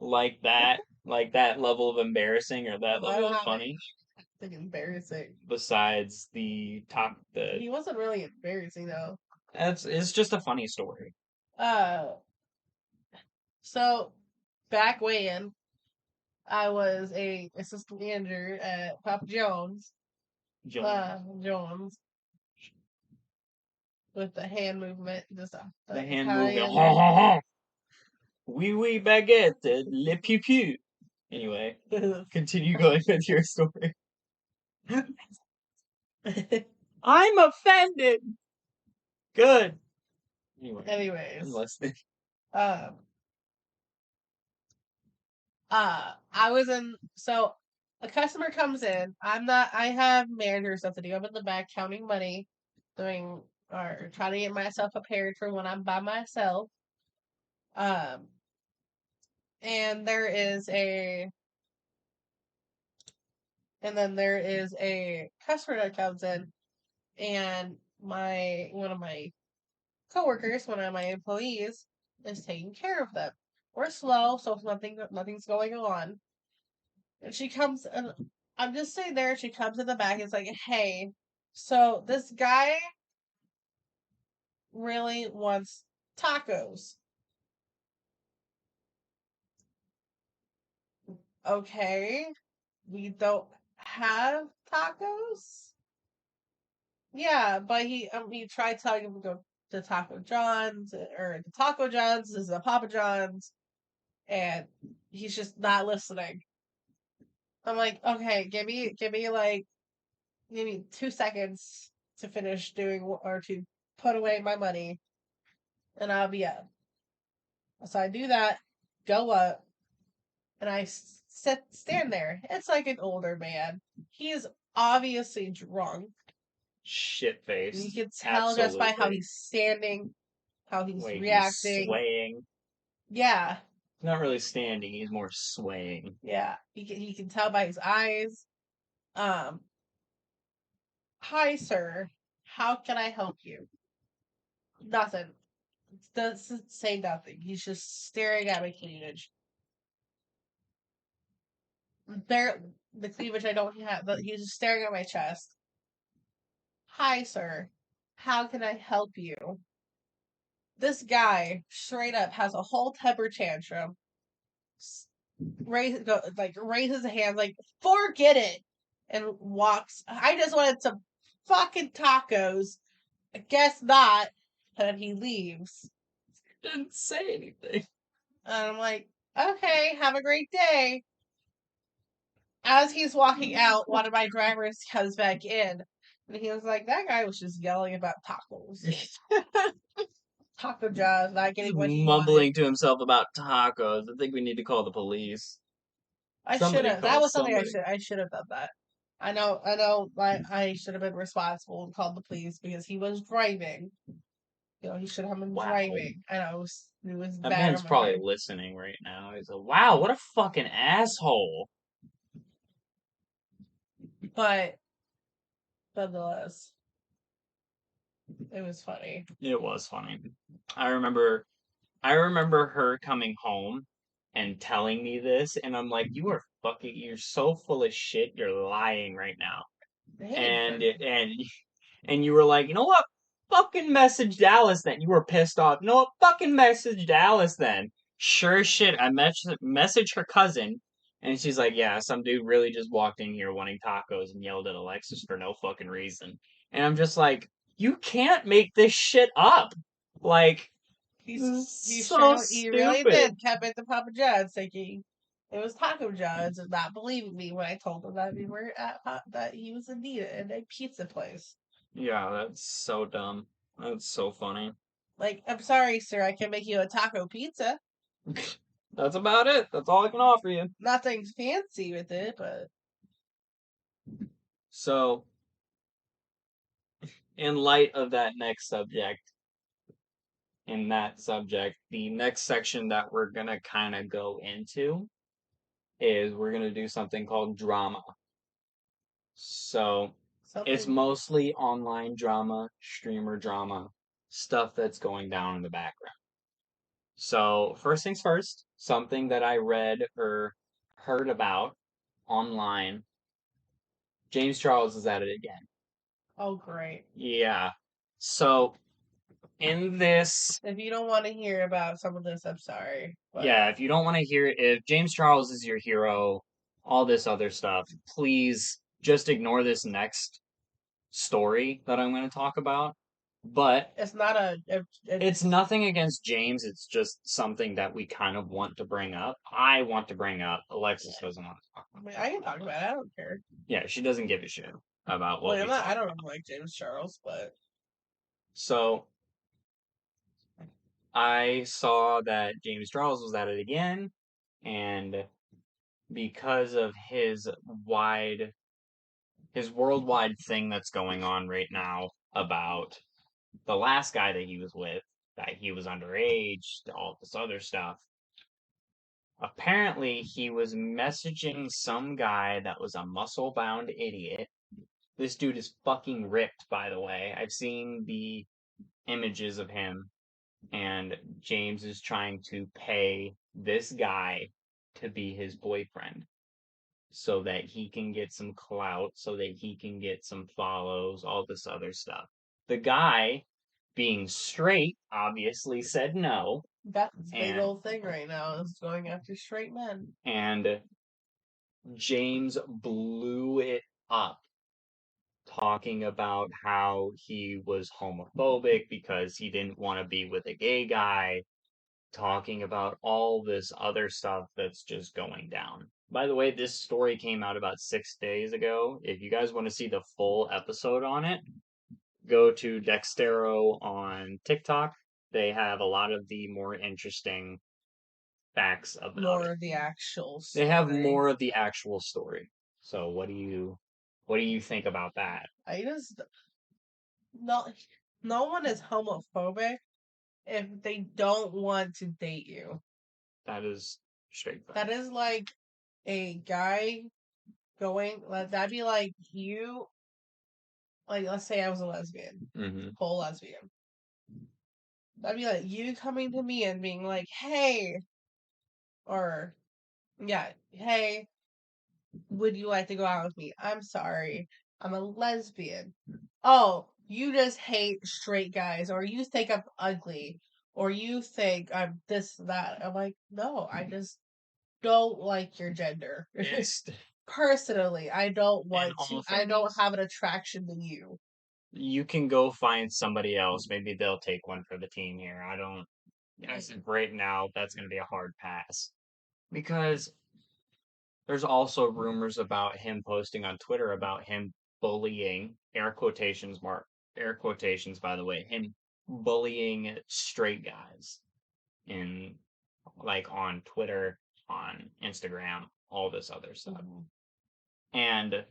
like that? Like that level of embarrassing or that level of funny? Like embarrassing. Besides the top, he wasn't really embarrassing though. It's just a funny story. So back when I was a assistant manager at Papa John's, Jones. With the hand movement, just The hand Italian. movement. Ha ha ha! Oui, oui, baguette, le pew pew. Anyway, continue going with your story. I'm offended. Good. Anyway, Anyways, listening. I was in. So a customer comes in. I'm not. I have manager stuff to do. I'm in the back counting money, doing or trying to get myself prepared for when I'm by myself. Um, and there is a and then there is a customer that comes in, and one of my coworkers, one of my employees, is taking care of them. We're slow, so nothing's going on. And she comes, and I'm just sitting there. She comes in the back. It's like, hey, so this guy really wants tacos. Okay, we don't have tacos. Yeah, but he tried telling him to go to Taco John's or the Taco John's. This is a Papa John's, and he's just not listening. I'm like, okay, give me 2 seconds to finish doing or to put away my money, and I'll be up. So I do that, go up, and I stand there. It's like an older man. He is obviously drunk. Shit faced. You can tell just by how he's standing, how he's reacting. He's swaying. Yeah. He's not really standing, he's more swaying. Yeah. He can tell by his eyes. Hi, sir. How can I help you? Nothing. Doesn't say nothing. He's just staring at my cleavage. The cleavage I don't have, but he's just staring at my chest. Hi, sir. How can I help you? This guy straight up has a whole temper tantrum. Raises a hand, like forget it, and walks. I just wanted some fucking tacos. I guess not. And he leaves. Didn't say anything. And I'm like, okay, have a great day. As he's walking out, one of my drivers comes back in, and he was like, that guy was just yelling about tacos. Taco John's not getting what he mumbling wanted. to himself about tacos. I think we need to call the police. I should have. That was something I should have done that. I know. I should have been responsible and called the police because he was driving. You know, he should have been driving. I know it was that bad. man's probably listening right now. He's like, "Wow, what a fucking asshole!" But nonetheless, it was funny. It was funny. I remember her coming home and telling me this, and I'm like, you're so full of shit. You're lying right now. And you were like, you know what? Fucking message Dallas then. You were pissed off. You know what? Fucking message Dallas then. Sure as shit. I messaged her cousin, and she's like, yeah, some dude really just walked in here wanting tacos and yelled at Alexis for no fucking reason. And I'm just like, you can't make this shit up. Like, he stupid. really did kept it to Papa John's thinking it was Taco John's and not believing me when I told him that we were at that he was indeed in a pizza place. Yeah, that's so dumb. That's so funny. Like, I'm sorry, sir, I can make you a taco pizza. That's about it. That's all I can offer you. Nothing fancy with it, but so in light of that next subject, the next section that we're gonna kind of go into is we're gonna do something called drama. So it's mostly online drama, streamer drama, stuff that's going down in the background. So first things first, something that I read or heard about online. James Charles is at it again. Oh, great. Yeah. So in this, if you don't want to hear about some of this, I'm sorry. But yeah, if you don't want to hear if James Charles is your hero, all this other stuff, please just ignore this next story that I'm going to talk about. But it's not it's nothing against James. It's just something that we kind of want to bring up. I want to bring up. Alexis doesn't want to talk I about mean, I can talk about it. I don't care. Yeah, she doesn't give a shit about what Like, we talk I don't about. like James Charles, but So I saw that James Charles was at it again, and because of his worldwide thing that's going on right now about the last guy that he was with, that he was underage, all this other stuff. Apparently, he was messaging some guy that was a muscle bound idiot. This dude is fucking ripped, by the way. I've seen the images of him, and James is trying to pay this guy to be his boyfriend so that he can get some clout, so that he can get some follows, all this other stuff. The guy, being straight, obviously said no. that's the big old thing right now is going after straight men. And James blew it up, talking about how he was homophobic because he didn't want to be with a gay guy, talking about all this other stuff that's just going down. By the way, this story came out about 6 days ago. If you guys want to see the full episode on it, go to Dextero on TikTok. They have a lot of the more interesting facts about more it. of the actual story. They have more of the actual story. So what do you think about that? I just no one is homophobic if they don't want to date you. That is straight fact. That is like a guy going. That'd be like you. Like, let's say I was a lesbian, full lesbian. That'd be like you coming to me and being like, "Hey," or yeah, "Hey, would you like to go out with me? I'm sorry, I'm a lesbian." Oh, you just hate straight guys, or you think I'm ugly, or you think I'm this, that. I'm like, no, I just don't like your gender. Yes. Personally, I don't want to. I don't have an attraction to you. You can go find somebody else. Maybe they'll take one for the team here. I said right now that's going to be a hard pass because there's also rumors about him posting on Twitter about him bullying, air quotations, by the way, him bullying straight guys in like on Twitter, on Instagram, all this other stuff. And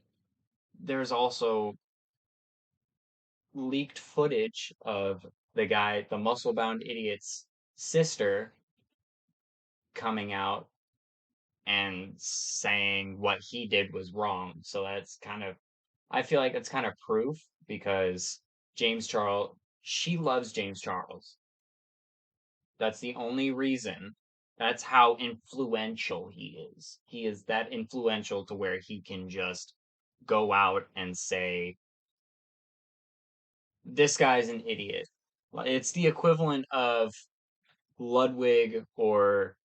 there's also leaked footage of the muscle bound idiot's sister coming out and saying what he did was wrong. So I feel like it's kind of proof because she loves James Charles. That's the only reason. That's how influential he is. He is that influential to where he can just go out and say, this guy's an idiot. It's the equivalent of Ludwig or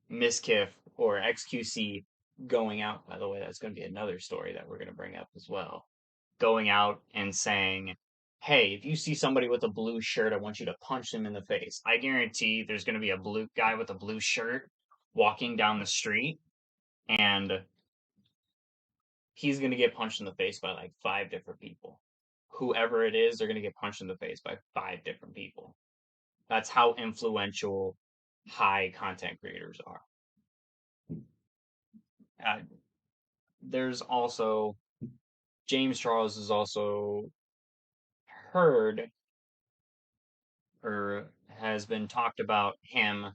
Miskiff or XQC going out. By the way, that's going to be another story that we're going to bring up as well. Going out and saying, hey, if you see somebody with a blue shirt, I want you to punch them in the face. I guarantee there's going to be a blue guy with a blue shirt walking down the street, and he's going to get punched in the face by like 5 different people. Whoever it is, they're going to get punched in the face by 5 different people. That's how influential high content creators are. There's also James Charles is also heard or has been talked about him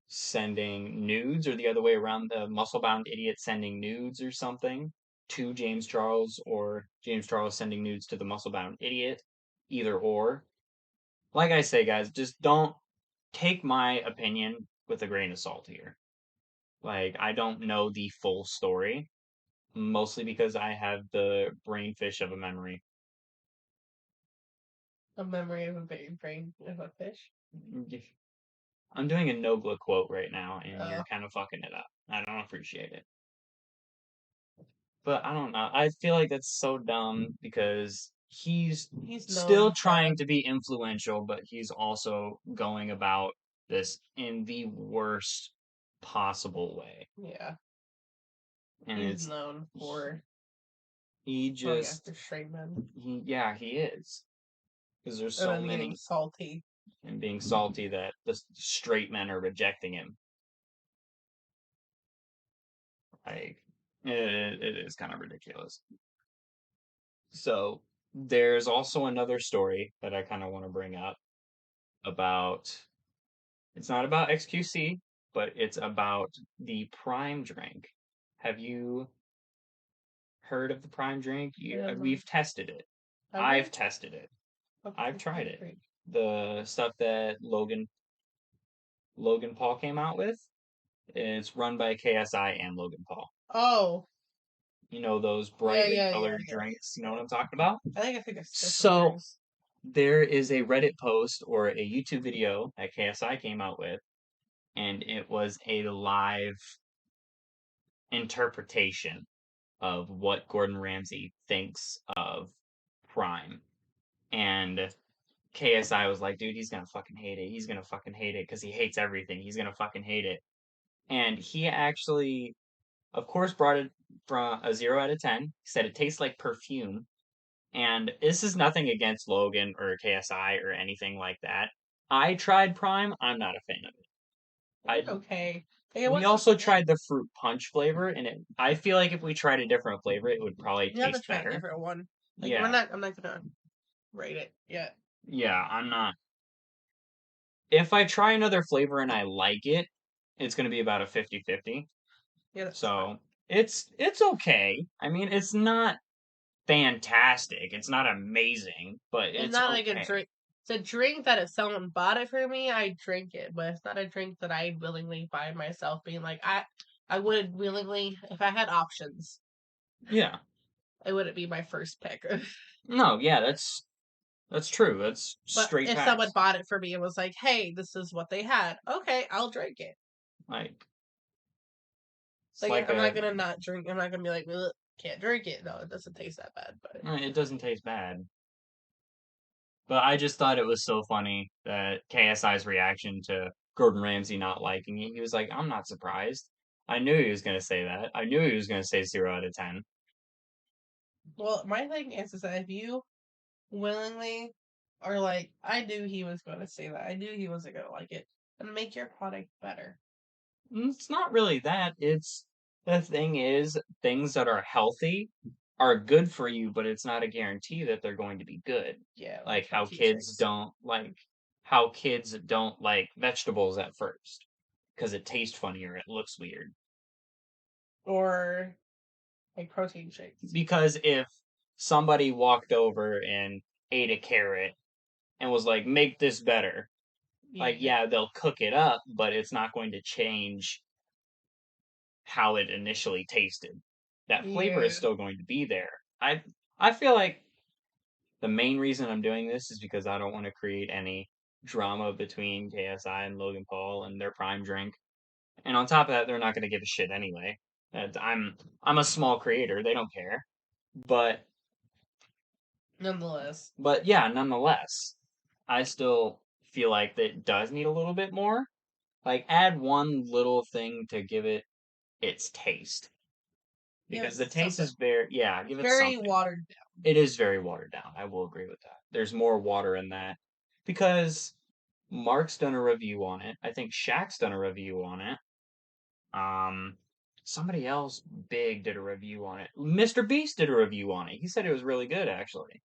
sending nudes or the other way around, the muscle bound idiot sending nudes or something to James Charles, or James Charles sending nudes to the muscle bound idiot. Either or. Like I say, guys, just don't take my opinion with a grain of salt here. Like, I don't know the full story, mostly because I have the brainfish of a memory. A memory of a brain of a fish. I'm doing a Nogla quote right now, and you're kind of fucking it up. I don't appreciate it. But I don't know. I feel like that's so dumb because he's still known trying to be influential, but he's also going about this in the worst possible way. Yeah. And he's known for he just after straight men. He is. Because there's And so then many. getting salty. And being salty that the straight men are rejecting him. Like, it is kind of ridiculous. So, there's also another story that I kind of want to bring up about. It's not about XQC, but it's about the Prime drink. Have you heard of the Prime drink? We've tested it. I've tested it. I've tried it. The stuff that Logan Paul came out with. It's run by KSI and Logan Paul. Oh. You know those brightly colored drinks? You know what I'm talking about? I think it's so. Drinks. There is a Reddit post or a YouTube video that KSI came out with, and it was a live interpretation of what Gordon Ramsay thinks of Prime. And KSI was like, dude, he's gonna fucking hate it. He's gonna fucking hate it because he hates everything. He's gonna fucking hate it. And he actually, of course, brought it from a 0 out of 10. He said it tastes like perfume. And this is nothing against Logan or KSI or anything like that. I tried Prime. I'm not a fan of it. Okay. We also tried the fruit punch flavor, and I feel like if we tried a different flavor, it would probably taste better. A different one. Like, yeah. I'm not gonna rate it yet. Yeah, I'm not. If I try another flavor and I like it, it's going to be about a 50-50. Yeah. So fine. It's okay. I mean, it's not fantastic. It's not amazing, but it's not okay. Like a drink. It's a drink that if someone bought it for me, I drink it, but it's not a drink that I willingly buy myself. Being like, I would willingly if I had options. Yeah, it wouldn't be my first pick. No, yeah, that's true. That's but straight. If facts. Someone bought it for me and was like, "Hey, this is what they had," okay, I'll drink it. Like I'm not gonna not drink. I'm not gonna be like, can't drink it. No, it doesn't taste that bad. But it doesn't taste bad. But I just thought it was so funny that KSI's reaction to Gordon Ramsay not liking it. He was like, I'm not surprised. I knew he was going to say that. I knew he was going to say 0 out of 10. Well, my thing is that if you willingly are like, I knew he was going to say that. I knew he wasn't going to like it. And make your product better. It's not really that. It's the thing is, things that are healthy are good for you, but it's not a guarantee that they're going to be good. Yeah. Like how kids don't like vegetables at first because it tastes funny or it looks weird. Or like protein shakes. Because if somebody walked over and ate a carrot and was like, make this better, they'll cook it up, but it's not going to change how it initially tasted. That flavor is still going to be there. I feel like the main reason I'm doing this is because I don't want to create any drama between KSI and Logan Paul and their Prime drink. And on top of that, they're not going to give a shit anyway. I'm a small creator; they don't care. But nonetheless, I still feel like that does need a little bit more. Like add one little thing to give it its taste. Because the taste is give it very something. Watered down. It is very watered down. I will agree with that. There's more water in that. Because Mark's done a review on it. I think Shaq's done a review on it. Somebody else big did a review on it. Mr. Beast did a review on it. He said it was really good, actually.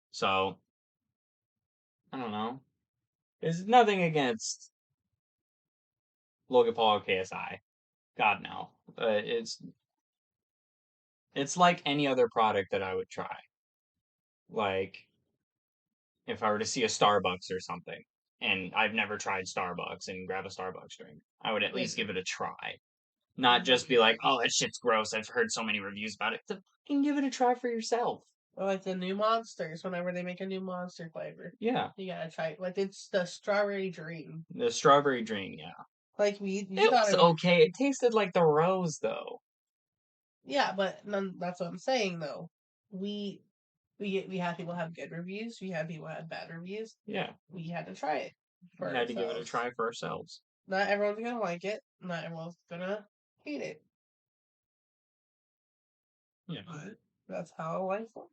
So, I don't know. There's nothing against Logan Paul or KSI. God, no. It's like any other product that I would try. Like, if I were to see a Starbucks or something, and I've never tried Starbucks and grab a Starbucks drink, I would at least give it a try. Not just be like, oh, that shit's gross. I've heard so many reviews about it. Fucking give it a try for yourself. Or like the new monsters, whenever they make a new monster flavor. Yeah. You gotta try it. Like it's the strawberry dream. The strawberry dream, yeah. Like it was okay. It tasted like the rose though. Yeah, but that's what I'm saying though. We we had people have good reviews. We had people have bad reviews. Yeah. We had to try it. We had to give it a try for ourselves. Not everyone's gonna like it. Not everyone's gonna hate it. Yeah. But that's how life works.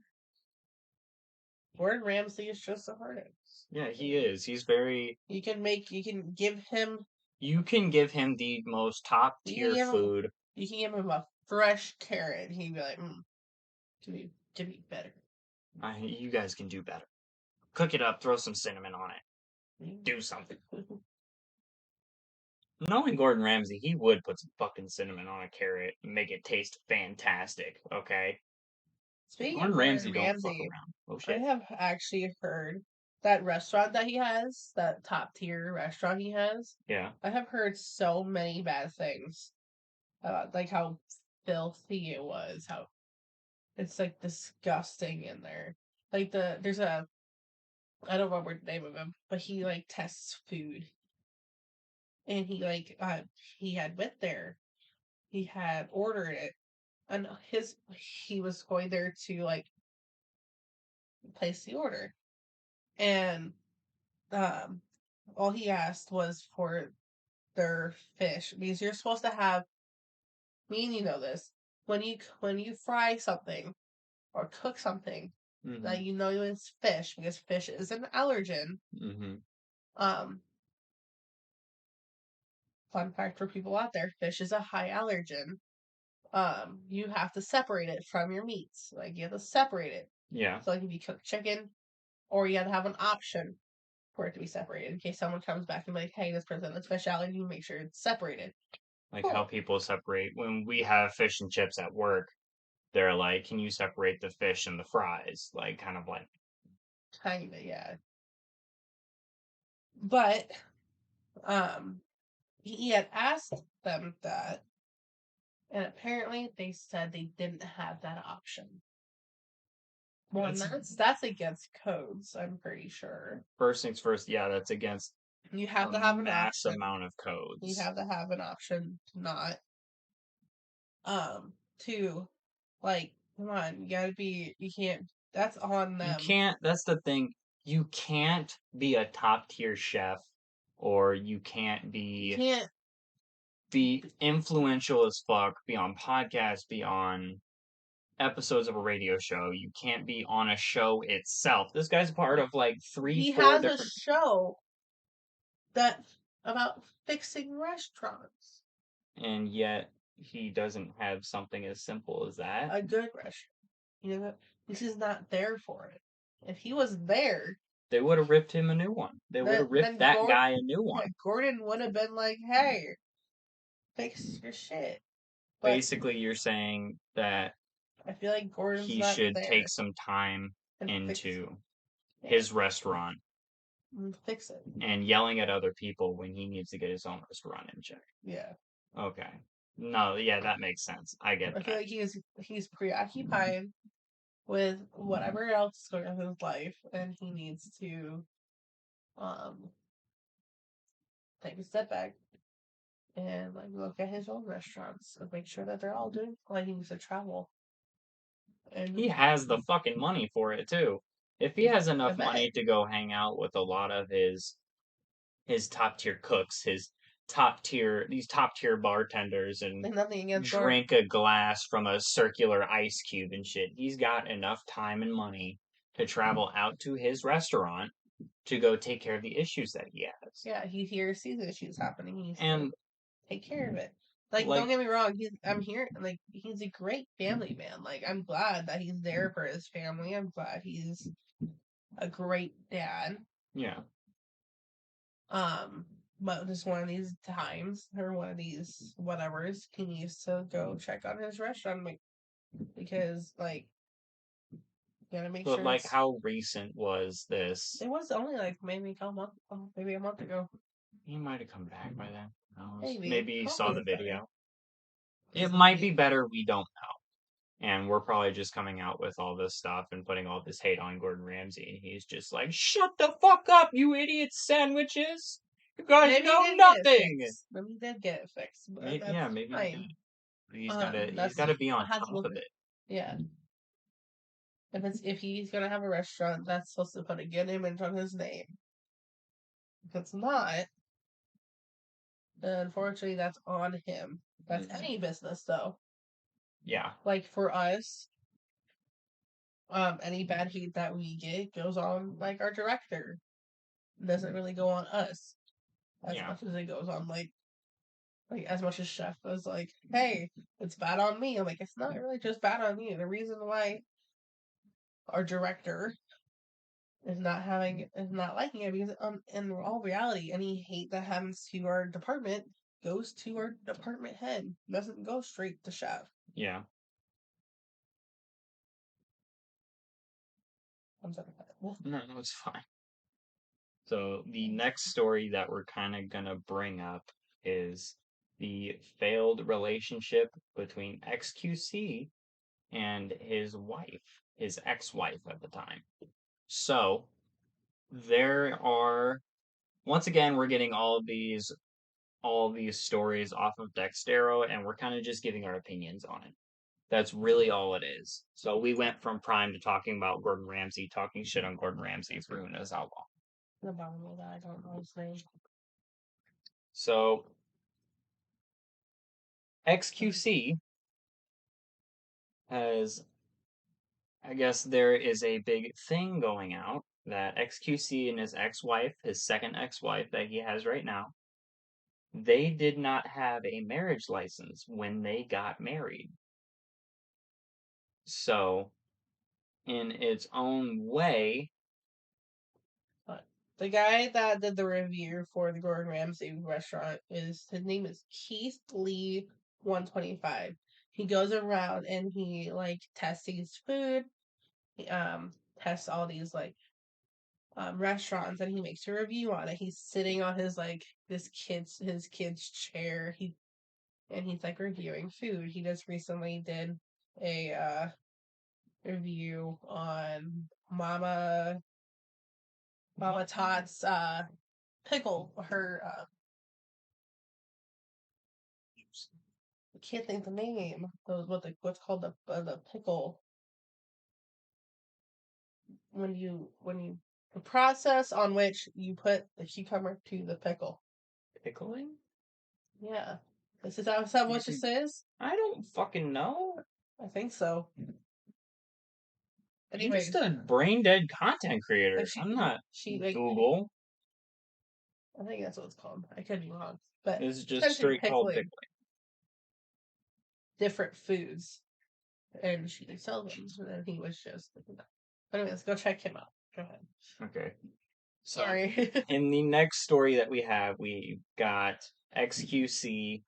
Gordon Ramsay is just a hard ass. Yeah, he is. He's very. You can give him. You can give him the most top tier food. You can give him a fresh carrot, and he'd be like, to be better. You guys can do better. Cook it up, throw some cinnamon on it. Do something. Knowing Gordon Ramsay, he would put some fucking cinnamon on a carrot and make it taste fantastic, okay? Speaking Gordon of Ramsay, Gordon Ramsay, don't fuck around. Oh shit. I have actually heard that restaurant that he has, that top tier restaurant he has. Yeah. I have heard so many bad things about like how filthy it was, how it's like disgusting in there. Like there's a I don't remember the name of him, but he like tests food. And he had went there. He had ordered it. And he was going there to like place the order. And all he asked was for their fish. Because you're supposed to have you know this. When you fry something or cook something that you know it's fish, because fish is an allergen. Fun fact for people out there, fish is a high allergen. You have to separate it from your meats. Like you have to separate it. Yeah. So like if you cook chicken, or you have to have an option for it to be separated in case someone comes back and be like, hey, this person has fish allergy, you make sure it's separated. Like how people separate when we have fish and chips at work. They're like, can you separate the fish and the fries? Like kind of like. Kinda, yeah. But he had asked them that, and apparently they said they didn't have that option. Well, that's against codes, I'm pretty sure. First things first, yeah, that's against. You have to have an mass option. amount of codes. You have to have an option to not. To, like, come on, you can't. That's on them. You can't. That's the thing. You can't be a top tier chef, or you can't be. You can't be influential as fuck. Be on podcasts. Be on episodes of a radio show. You can't be on a show itself. This guy's part of like He 4 has different. a show that about fixing restaurants, and yet he doesn't have something as simple as that. A good restaurant. You know, this is not there for it. If he was there, they would have ripped him a new one. They would have ripped that guy a new one. Gordon would have been like, hey, fix your shit. But basically, you're saying that I feel like he should take some time into his restaurant and fix it. And yelling at other people when he needs to get his own restaurant in check. Yeah. Okay. No, yeah, that makes sense. I get that. I feel like he's preoccupied with whatever else is going on in his life, and he needs to take a step back and like look at his own restaurants and make sure that they're all doing like he needs to travel. And he has the fucking money for it too. If he has enough money to go hang out with a lot of his top tier cooks, these top tier bartenders, and drink a glass from a circular ice cube and shit, he's got enough time and money to travel out to his restaurant to go take care of the issues that he has. Yeah, he sees issues happening. He needs to take care of it. Like, don't get me wrong. I'm here. Like, he's a great family man. Like, I'm glad that he's there for his family. I'm glad he's a great dad. Yeah. But just one of these times or one of these whatevers, he needs to go check on his restaurant, like, because like, you gotta make sure. But like, how recent was this? It was only like maybe a month ago. He might have come back by then. Maybe he saw the video. It might be better. We don't know. And we're probably just coming out with all this stuff and putting all this hate on Gordon Ramsay. And he's just like, shut the fuck up, you idiot sandwiches. You guys know nothing. Maybe he did get it fixed. Maybe he did. He's gotta be on top of it. Yeah. If he's gonna have a restaurant, that's supposed to put a good image on his name. If it's not, then unfortunately that's on him. That's any business though. Yeah. Like for us, any bad hate that we get goes on like our director. It doesn't really go on us as much as it goes on like as much as Chef was like, hey, it's bad on me. I'm like, it's not really just bad on you. The reason why our director is not liking it because in all reality, any hate that happens to our department goes to our department head. It doesn't go straight to Chef. Yeah. I'm sorry. No, it's fine. So the next story that we're kind of gonna bring up is the failed relationship between XQC and his wife, his ex-wife at the time. So there are, once again, we're getting all these stories off of Dextero, and we're kind of just giving our opinions on it. That's really all it is. So we went from Prime to talking about Gordon Ramsay, talking shit on Gordon Ramsay for who knows how long. The bottom of that, I don't know his name. So XQC has, I guess there is a big thing going out that XQC and his ex-wife, his second ex-wife that he has right now, they did not have a marriage license when they got married. So, in its own way, the guy that did the review for the Gordon Ramsay restaurant his name is Keith Lee 125. He goes around and he like tests these food. He tests all these like restaurants and he makes a review on it. He's sitting on his like his kid's chair. He's like reviewing food. He just recently did a review on Mama Todd's pickle. Her I can't think the name. What's called the pickle when you the process on which you put the cucumber to the pickle. pickling? Yeah. Is that what this is? I don't fucking know. I think so. You're just a brain dead content creator. I'm not Google. I think that's what it's called. I could be wrong. But it's just straight called pickling. Different foods. And she sells them. And he was just but anyways, go check him out. Go ahead. Okay. Sorry. In the next story that we have, we got XQC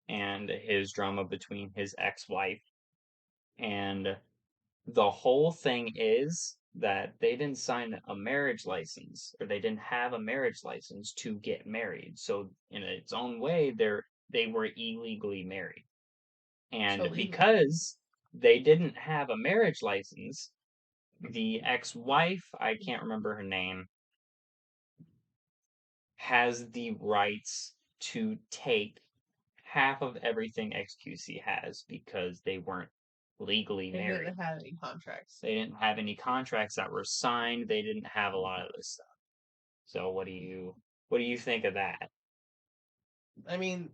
and his drama between his ex-wife. And the whole thing is that they didn't sign a marriage license, or they didn't have a marriage license to get married. So in its own way, they were illegally married. And because they didn't have a marriage license, the ex-wife, I can't remember her name, has the rights to take half of everything XQC has because they weren't legally married. They didn't have any contracts. They didn't have any contracts that were signed. They didn't have a lot of this stuff. So what do you think of that? I mean,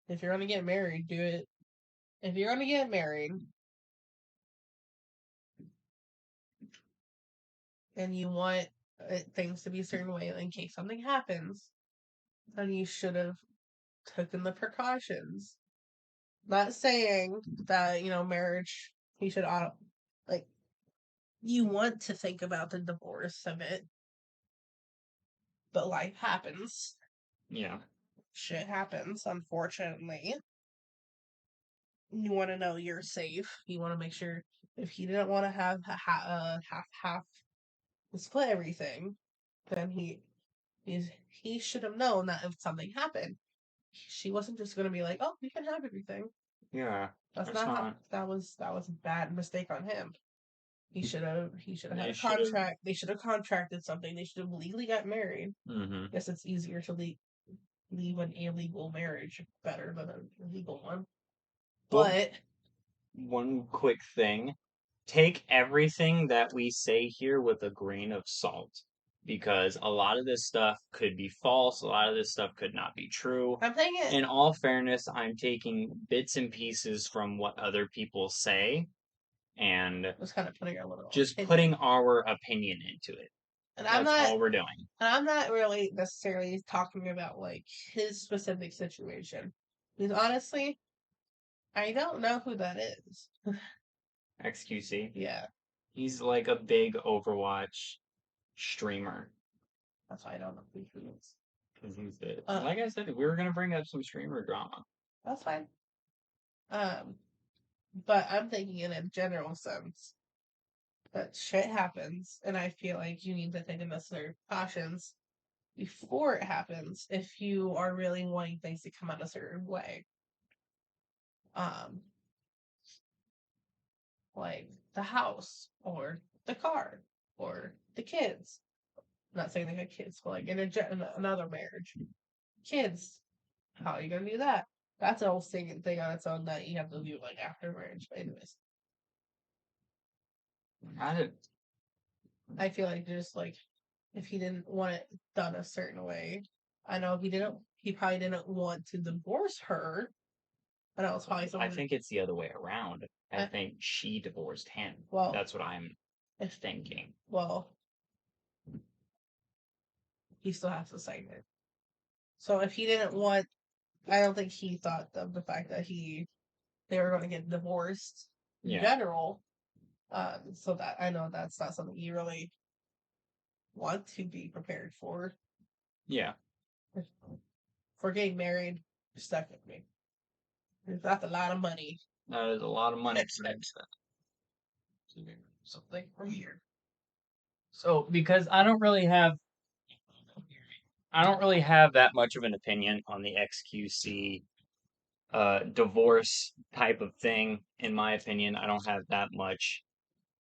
if you're gonna get married, do it. If you're gonna get married and you want things to be a certain way in case something happens, then you should have taken the precautions. Not saying that, marriage, you should, like, you want to think about the divorce of it, but life happens. Yeah. Shit happens, unfortunately. You want to know you're safe. You want to make sure if he didn't want to have half split everything, then he should have known that if something happened, she wasn't just gonna be like, "Oh, you can have everything." Yeah, that's not how. That was a bad mistake on him. He should have had a contract. They should have contracted something. They should have legally got married. Mm-hmm. Guess it's easier to leave an illegal marriage better than a legal one. But one quick thing take everything that we say here with a grain of salt because a lot of this stuff could be false, a lot of this stuff could not be true. I'm thinking. In all fairness, I'm taking bits and pieces from what other people say and just kind of putting our little just opinion. putting our opinion into it. And That's all we're doing. And I'm not really necessarily talking about like his specific situation. Because honestly, I don't know who that is. XQC. Yeah. He's like a big Overwatch streamer. That's why I don't know who he is. Because he's the like I said, we were gonna bring up some streamer drama. That's fine. But I'm thinking in a general sense that shit happens, and I feel like you need to take the necessary precautions before it happens if you are really wanting things to come out a certain way. Like the house or the car or the kids. I'm not saying they got kids, but like in another marriage, kids. How are you gonna do that? That's a whole thing on its own that you have to do like after marriage. But anyways, I feel like just like if he didn't want it done a certain way, I know he didn't. He probably didn't want to divorce her. I know it's probably something. I think it's the other way around. I think she divorced him. Well, that's what I'm thinking. Well, he still has to sign it. So if he didn't want, I don't think he thought of the fact that they were going to get divorced in general. So that I know that's not something you really want to be prepared for. Yeah. For getting married, you're stuck with me. That's a lot of money. That is a lot of money. Something from here. So because I don't really have that much of an opinion on the XQC divorce type of thing. In my opinion, I don't have that much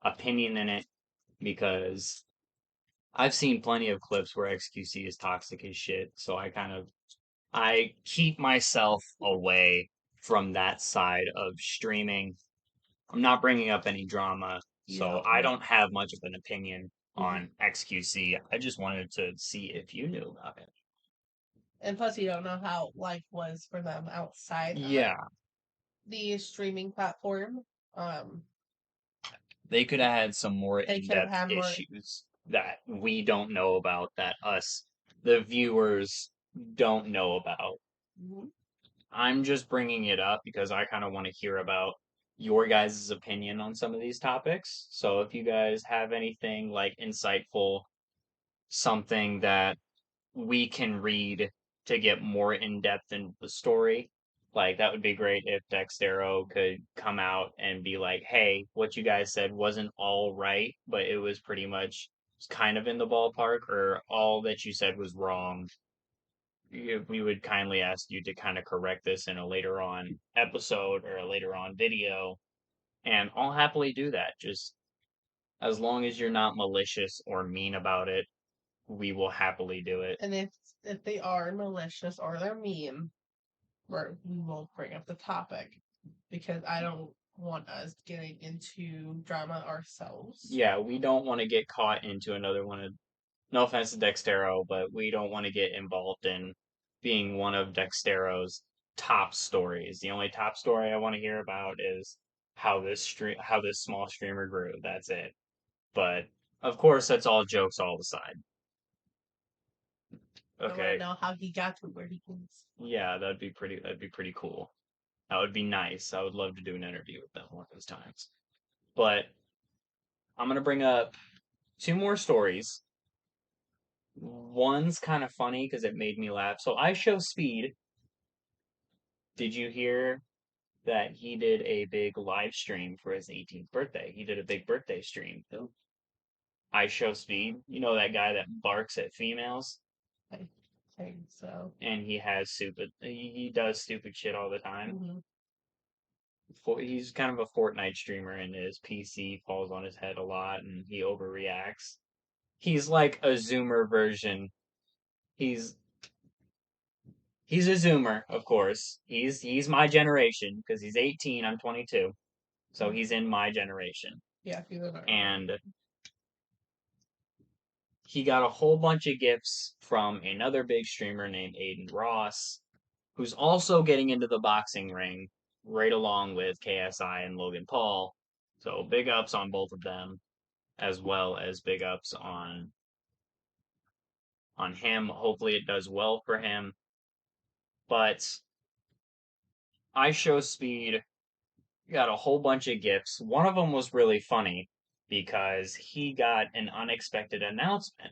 opinion in it because I've seen plenty of clips where XQC is toxic as shit. So I keep myself away from that side of streaming. I'm not bringing up any drama, so I don't have much of an opinion on XQC. I just wanted to see if you knew about it. And plus, you don't know how life was for them outside. The streaming platform. They could have had some more in-depth issues that we don't know about, that us, the viewers, don't know about. Mm-hmm. I'm just bringing it up because I kind of want to hear about your guys' opinion on some of these topics. So if you guys have anything like insightful, something that we can read to get more in depth into the story, like that would be great if Dextero could come out and be like, hey, what you guys said wasn't all right, but it was pretty much kind of in the ballpark, or all that you said was wrong. We would kindly ask you to kind of correct this in a later on episode or a later on video, and I'll happily do that. Just as long as you're not malicious or mean about it, we will happily do it. And if they are malicious or they're mean, we will bring up the topic because I don't want us getting into drama ourselves. Yeah, we don't want to get caught into another one of, no offense to Dextero, but we don't want to get involved in being one of Dextero's top stories. The only top story I want to hear about is how this small streamer grew. That's it. But of course, that's all jokes all aside. Okay. I want to know how he got to where he is. Yeah, that'd be pretty cool. That would be nice. I would love to do an interview with them one of those times. But I'm gonna bring up two more stories. One's kind of funny because it made me laugh. So I Show Speed. Did you hear that he did a big live stream for his 18th birthday? He did a big birthday stream. Who? I Show Speed. You know that guy that barks at females? I think so. And he does stupid shit all the time. Mm-hmm. He's kind of a Fortnite streamer, and his PC falls on his head a lot, and he overreacts. He's like a Zoomer version. He's a Zoomer, of course. He's my generation because he's 18. I'm 22, so he's in my generation. Yeah, and he got a whole bunch of gifts from another big streamer named Aiden Ross, who's also getting into the boxing ring right along with KSI and Logan Paul. So big ups on both of them, as well as big ups on him. Hopefully it does well for him. But I Show Speed got a whole bunch of gifts. One of them was really funny because he got an unexpected announcement.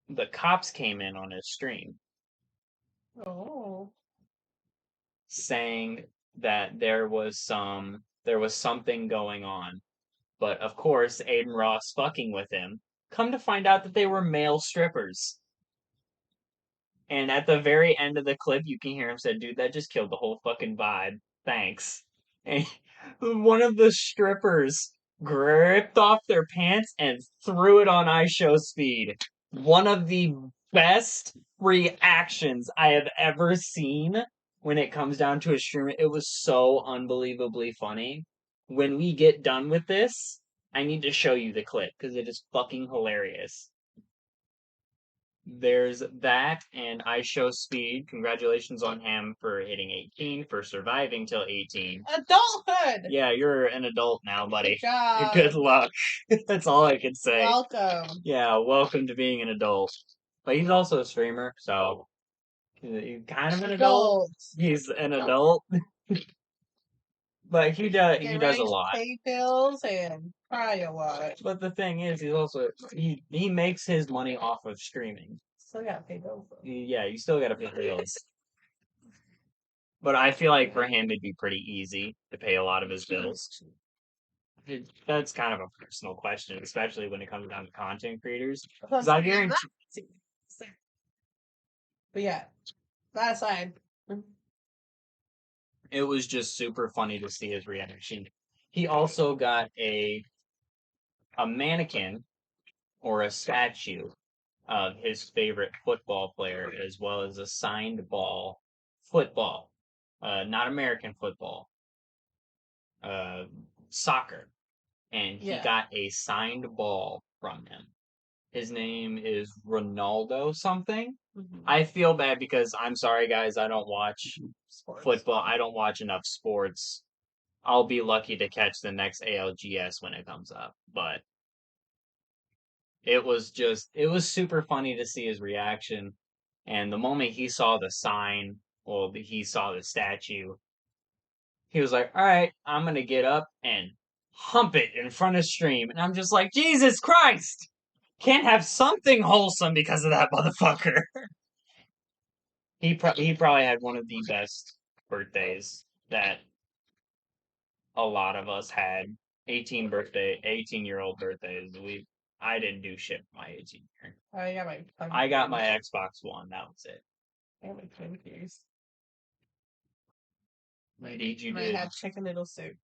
The cops came in on his stream. Oh. Saying that there was something going on. But of course, Aiden Ross fucking with him. Come to find out that they were male strippers. And at the very end of the clip, you can hear him say, dude, that just killed the whole fucking vibe. Thanks. And one of the strippers gripped off their pants and threw it on I Show Speed. One of the best reactions I have ever seen when it comes down to a streamer. It was so unbelievably funny. When we get done with this, I need to show you the clip because it is fucking hilarious. There's that, and I Show Speed. Congratulations on him for hitting 18, for surviving till 18. Adulthood! Yeah, you're an adult now, buddy. Good job. Good luck. That's all I can say. Welcome. Yeah, welcome to being an adult. But he's also a streamer, so he's kind of an adult. He's an adult. But he does a lot. Pay bills and cry a lot. But the thing is, he's also he makes his money off of streaming. Still gotta pay bills. Yeah, you still gotta pay bills. But I feel like for him it'd be pretty easy to pay a lot of his bills. That's kind of a personal question, especially when it comes down to content creators. Because I guarantee. But yeah, that aside. It was just super funny to see his reaction. He also got a mannequin or a statue of his favorite football player, as well as a signed ball football, not American football, soccer, and he got a signed ball from him. His name is Ronaldo something. Mm-hmm. I feel bad because I'm sorry, guys. I don't watch football. I don't watch enough sports. I'll be lucky to catch the next ALGS when it comes up. But it was super funny to see his reaction. And the moment he saw the sign, well, he saw the statue, he was like, all right, I'm going to get up and hump it in front of stream. And I'm just like, Jesus Christ! Can't have something wholesome because of that motherfucker. He probably had one of the best birthdays that a lot of us had. 18-year-old birthdays. I didn't do shit for my 18 year. I got my Xbox One. That was it. I got my Twinkies. Indeed, you did. I had chicken noodle soup.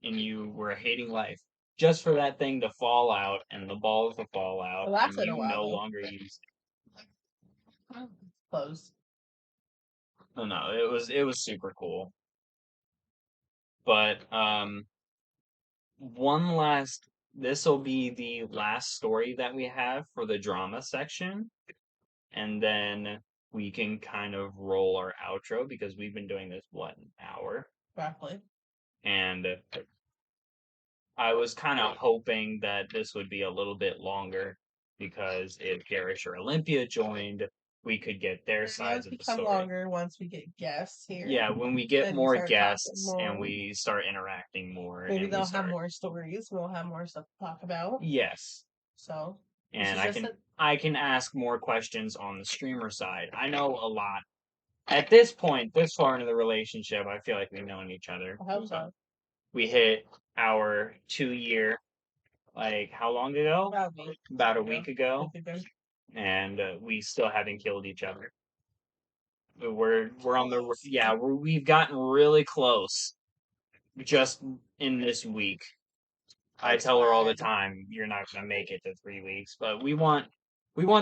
And you were hating life just for that thing to fall out and the balls to fall out, well, and you no longer used it. Close. No, it was super cool. But this will be the last story that we have for the drama section, and then we can kind of roll our outro because we've been doing this an hour roughly, and I was kind of hoping that this would be a little bit longer because if Garish or Olympia joined, we could get their sides of the story. Longer once we get guests here. Yeah, when we get more guests and we start interacting more. Maybe they'll have more stories. We'll have more stuff to talk about. Yes. So. And I can ask more questions on the streamer side. I know a lot. At this point, this far into the relationship, I feel like we've known each other. I hope so. We hit our 2-year, like, how long ago? About a week ago. And we still haven't killed each other. We're on the we've gotten really close just in this week. I tell her all the time, you're not gonna make it to 3 weeks, but we want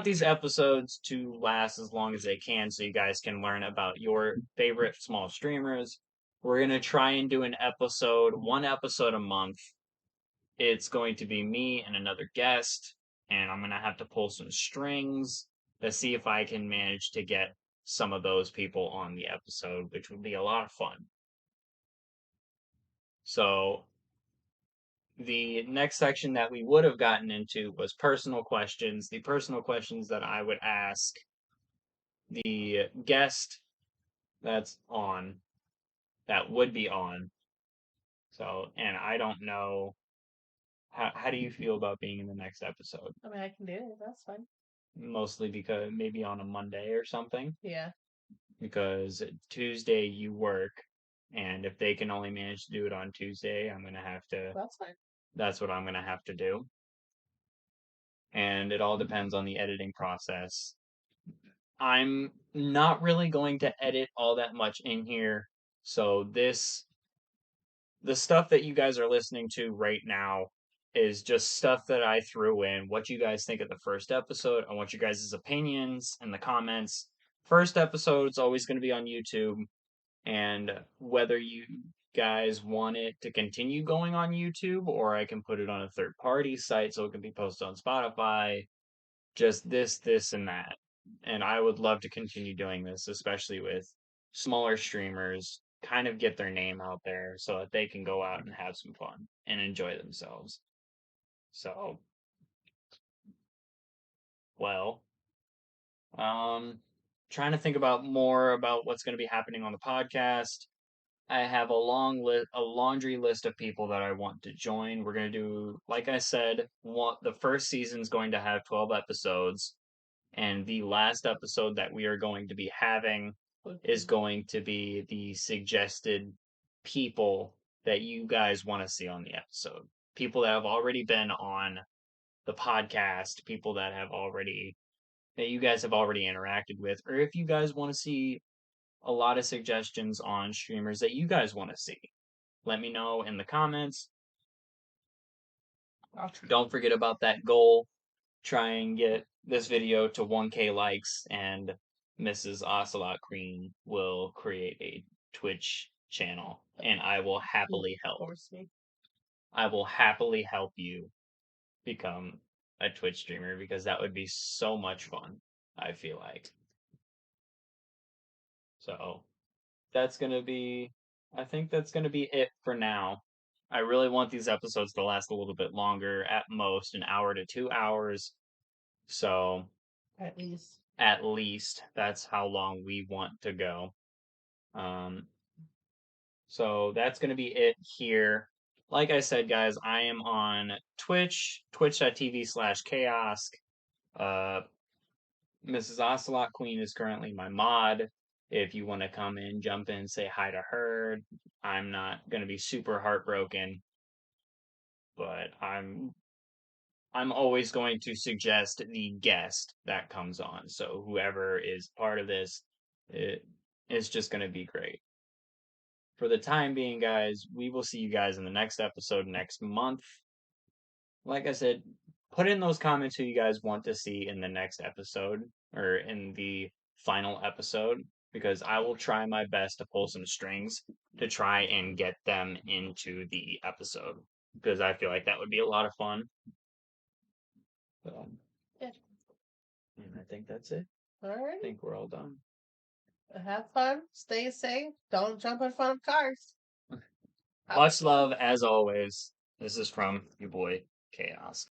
these episodes to last as long as they can, so you guys can learn about your favorite small streamers, We're going to try and do one episode a month. It's going to be me and another guest, and I'm going to have to pull some strings to see if I can manage to get some of those people on the episode, which would be a lot of fun. So, the next section that we would have gotten into was personal questions. The personal questions that I would ask the guest that's on, that would be on. So, and I don't know, how do you feel about being in the next episode? I mean, I can do it. That's fine. Mostly because maybe on a Monday or something. Yeah. Because Tuesday you work, and if they can only manage to do it on Tuesday, I'm gonna have to. That's fine. That's what I'm gonna have to do. And it all depends on the editing process. I'm not really going to edit all that much in here, so the stuff that you guys are listening to right now is just stuff that I threw in. What you guys think of the first episode. I want you guys' opinions in the comments. First episode's always going to be on YouTube, and whether you guys want it to continue going on YouTube or I can put it on a third party site so it can be posted on Spotify, just this, and that. And I would love to continue doing this, especially with smaller streamers, kind of get their name out there so that they can go out and have some fun and enjoy themselves. So, well, trying to think about more about what's going to be happening on the podcast. I have a laundry list of people that I want to join. We're going to do, like I said, the first season's going to have 12 episodes. And the last episode that we are going to be having is going to be the suggested people that you guys want to see on the episode. People that have already been on the podcast, people that you guys have already interacted with, or if you guys want to see a lot of suggestions on streamers that you guys want to see, let me know in the comments. Don't forget about that goal. Try and get this video to 1K likes, and MS.Ocelot Queen will create a Twitch channel, and I will happily help. I will happily help you become a Twitch streamer because that would be so much fun, I feel like. So, I think that's gonna be it for now. I really want these episodes to last a little bit longer, at most an hour to 2 hours. So, at least that's how long we want to go. So that's going to be it here. Like I said, guys, I am on Twitch, twitch.tv/chaos. MS.Ocelot Queen is currently my mod. If you want to come in, jump in, say hi to her. I'm not going to be super heartbroken, but I'm always going to suggest the guest that comes on. So whoever is part of this, it's just going to be great. For the time being, guys, we will see you guys in the next episode next month. Like I said, put in those comments who you guys want to see in the next episode or in the final episode, because I will try my best to pull some strings to try and get them into the episode, because I feel like that would be a lot of fun. So, yeah. And I think that's it. All right. I think we're all done. Have fun. Stay safe. Don't jump in front of cars. Much love, as always. This is from your boy, Chaos.